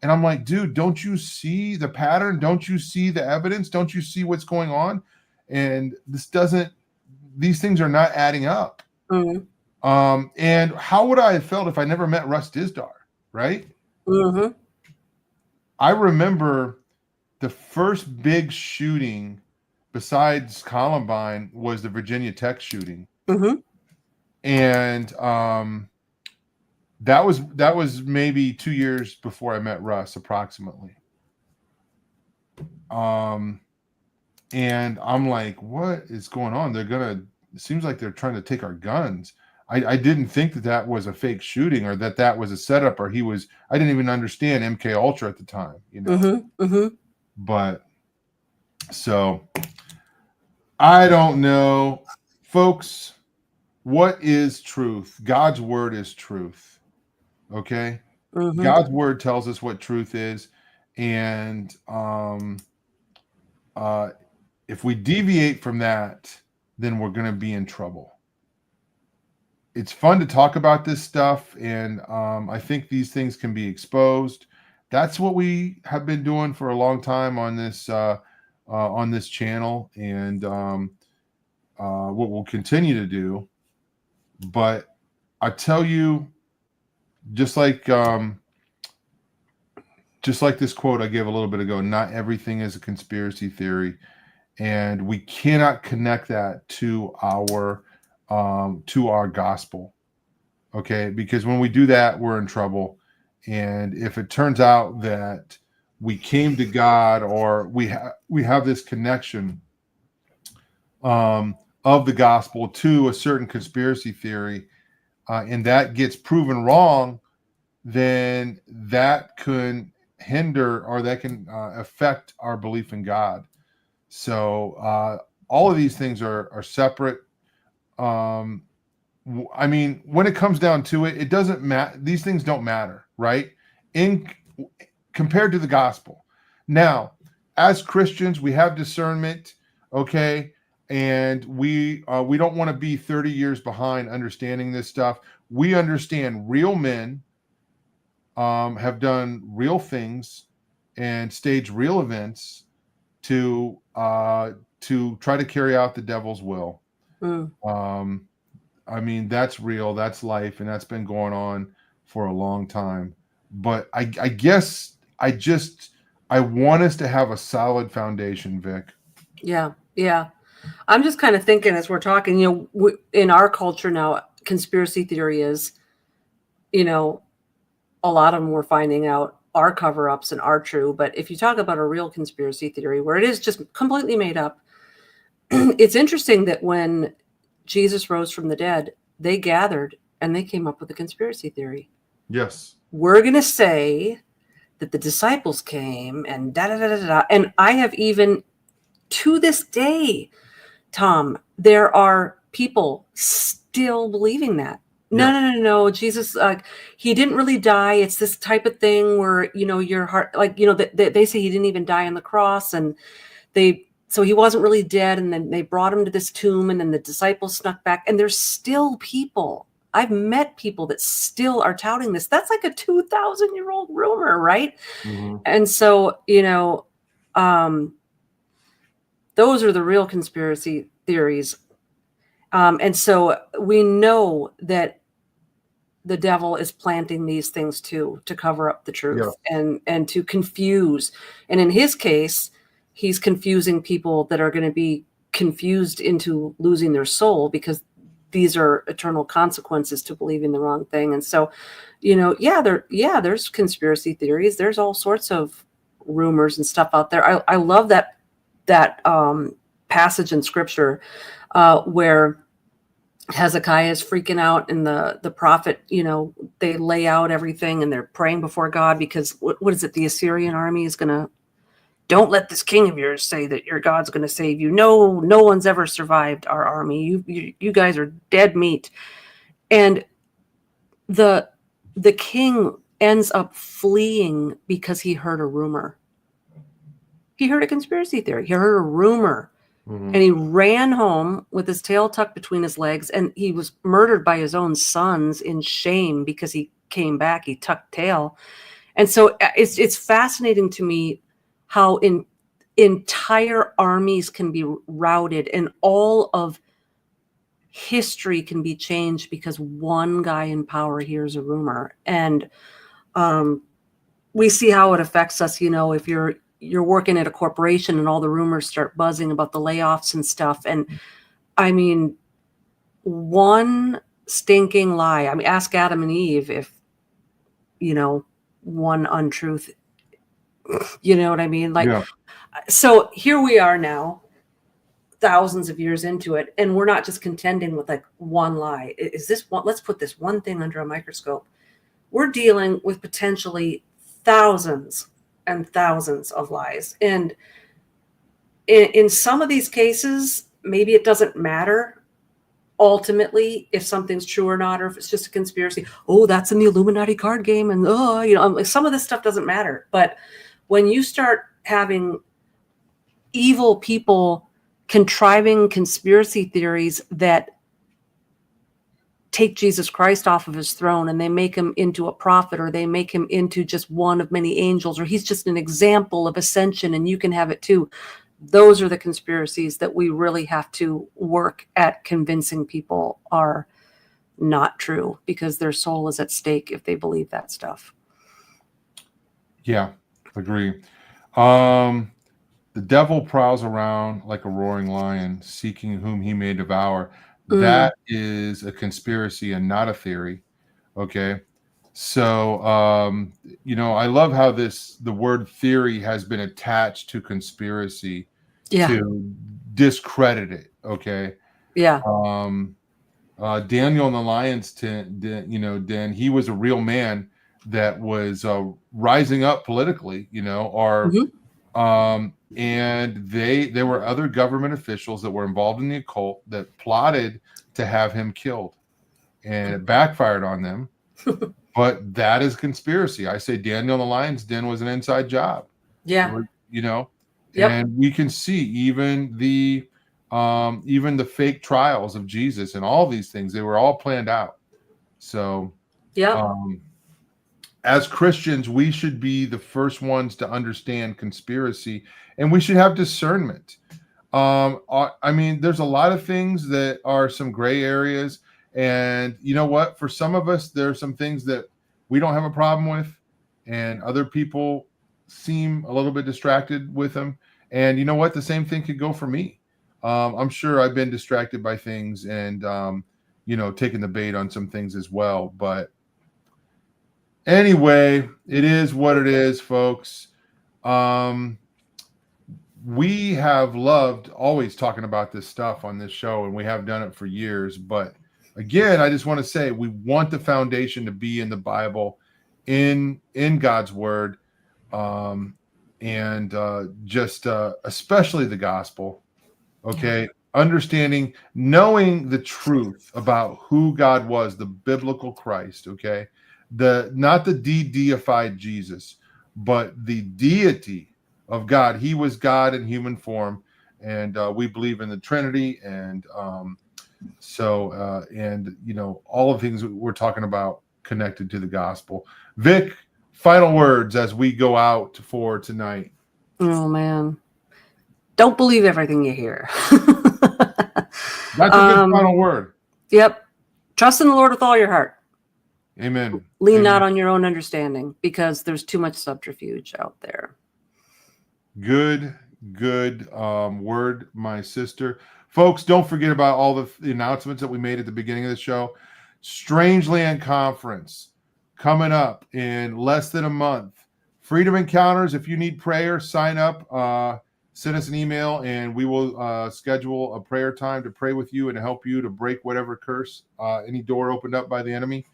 And I'm like, dude, don't you see the pattern? Don't you see the evidence? Don't you see what's going on? And these things are not adding up. Mm-hmm. And how would I have felt if I never met Russ Dizdar, right? Mm-hmm. I remember the first big shooting besides Columbine was the Virginia Tech shooting. Mm-hmm. And that was maybe 2 years before I met Russ, approximately. And I'm like, what is going on? It seems like they're trying to take our guns. I didn't think that was a fake shooting, or that was a setup, or I didn't even understand MK Ultra at the time, Mm-hmm. Mm-hmm. But so I don't know, folks. What is truth? God's word is truth. Okay. Mm-hmm. God's word tells us what truth is. And if we deviate from that, then we're going to be in trouble. It's fun to talk about this stuff, and I think these things can be exposed. That's what we have been doing for a long time on this channel, and what we'll continue to do. But I tell you, just like this quote I gave a little bit ago, not everything is a conspiracy theory, and we cannot connect that to our gospel. Okay, because when we do that, we're in trouble. And if it turns out that we came to God, or we have this connection of the gospel to a certain conspiracy theory, and that gets proven wrong, then that could hinder, or that can affect our belief in God. So all of these things are separate. I mean, when it comes down to it, it doesn't matter. These things don't matter, right? Compared to the gospel. Now, as Christians, we have discernment, okay, and we don't want to be 30 years behind understanding this stuff. We understand real men have done real things and staged real events to try to carry out the devil's will. I mean, that's real, that's life, and that's been going on for a long time. But I guess I want us to have a solid foundation, Vic. Yeah. I'm just kind of thinking as we're talking, in our culture now, conspiracy theory is, a lot of them we're finding out are cover-ups and are true. But if you talk about a real conspiracy theory where it is just completely made up, it's interesting that when Jesus rose from the dead, they gathered and they came up with a conspiracy theory. Yes. We're going to say that the disciples came and da-da-da-da-da. And I have even, to this day, Tom, there are people still believing that. No. Jesus, he didn't really die. It's this type of thing where, your heart, they say he didn't even die on the cross, and so he wasn't really dead. And then they brought him to this tomb, and then the disciples snuck back. And there's still people. I've met people that still are touting this. That's like a 2,000-year-old rumor, right? Mm-hmm. And so, those are the real conspiracy theories. And so we know that the devil is planting these things to cover up the truth, and to confuse. And in his case, he's confusing people that are going to be confused into losing their soul, because these are eternal consequences to believing the wrong thing. And so, there's conspiracy theories. There's all sorts of rumors and stuff out there. I love that passage in scripture where Hezekiah is freaking out, and the prophet, they lay out everything and they're praying before God, because what is it? The Assyrian army is going to, don't let this king of yours say that your God's going to save you. No one's ever survived our army. You guys are dead meat. And the king ends up fleeing because he heard a rumor. He heard a conspiracy theory. He heard a rumor. Mm-hmm. And he ran home with his tail tucked between his legs, and he was murdered by his own sons in shame because he came back, he tucked tail. And so it's fascinating to me how entire armies can be routed, and all of history can be changed because one guy in power hears a rumor. And we see how it affects us, if you're you're working at a corporation and all the rumors start buzzing about the layoffs and stuff. And I mean, one stinking lie. I mean, ask Adam and Eve if, one untruth, you know what I mean? Like, Yeah. So here we are now, thousands of years into it, and we're not just contending with like one lie. Is this one? Let's put this one thing under a microscope. We're dealing with potentially thousands and thousands of lies. And in some of these cases, maybe it doesn't matter ultimately if something's true or not, or if it's just a conspiracy. Oh, that's in the Illuminati card game. And, some of this stuff doesn't matter. But when you start having evil people contriving conspiracy theories that take Jesus Christ off of his throne and they make him into a prophet, or they make him into just one of many angels, or he's just an example of ascension and you can have it too. Those are the conspiracies that we really have to work at convincing people are not true, because their soul is at stake if they believe that stuff. Yeah, agree. The devil prowls around like a roaring lion, seeking whom he may devour. That is a conspiracy and not a theory. Okay. So, I love how the word theory has been attached to conspiracy to discredit it. Okay. Yeah. Daniel in the lion's den, he was a real man that was rising up politically, and there were other government officials that were involved in the occult that plotted to have him killed, and it backfired on them. But that is conspiracy. I say Daniel in the lion's den was an inside job. Yeah. And we can see even the fake trials of Jesus and all these things, they were all planned out. So as Christians, we should be the first ones to understand conspiracy, and we should have discernment. There's a lot of things that are some gray areas, and you know what? For some of us, there are some things that we don't have a problem with, and other people seem a little bit distracted with them. And you know what? The same thing could go for me. I'm sure I've been distracted by things and, taking the bait on some things as well. But anyway, it is what it is, folks. We have loved always talking about this stuff on this show, and we have done it for years. But again, I just want to say we want the foundation to be in the Bible, in God's word, especially the gospel. Okay. Understanding, knowing the truth about who God was, the biblical Christ. Okay. Not the de-deified Jesus, but the deity of God. He was God in human form. And we believe in the Trinity. And all of the things we're talking about connected to the gospel. Vic, final words as we go out for tonight. Oh, man. Don't believe everything you hear. That's a good final word. Yep. Trust in the Lord with all your heart. Amen. Lean not on your own understanding, because there's too much subterfuge out there. Good word, my sister. Folks, don't forget about all the announcements that we made at the beginning of the show. Strangeland Conference coming up in less than a month. Freedom Encounters. If you need prayer, sign up. Send us an email, and we will schedule a prayer time to pray with you and to help you to break whatever curse, any door opened up by the enemy.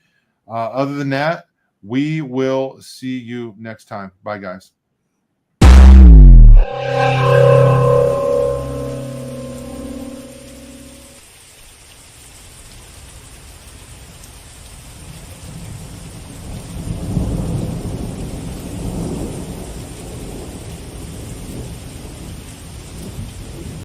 Other than that, we will see you next time. Bye, guys.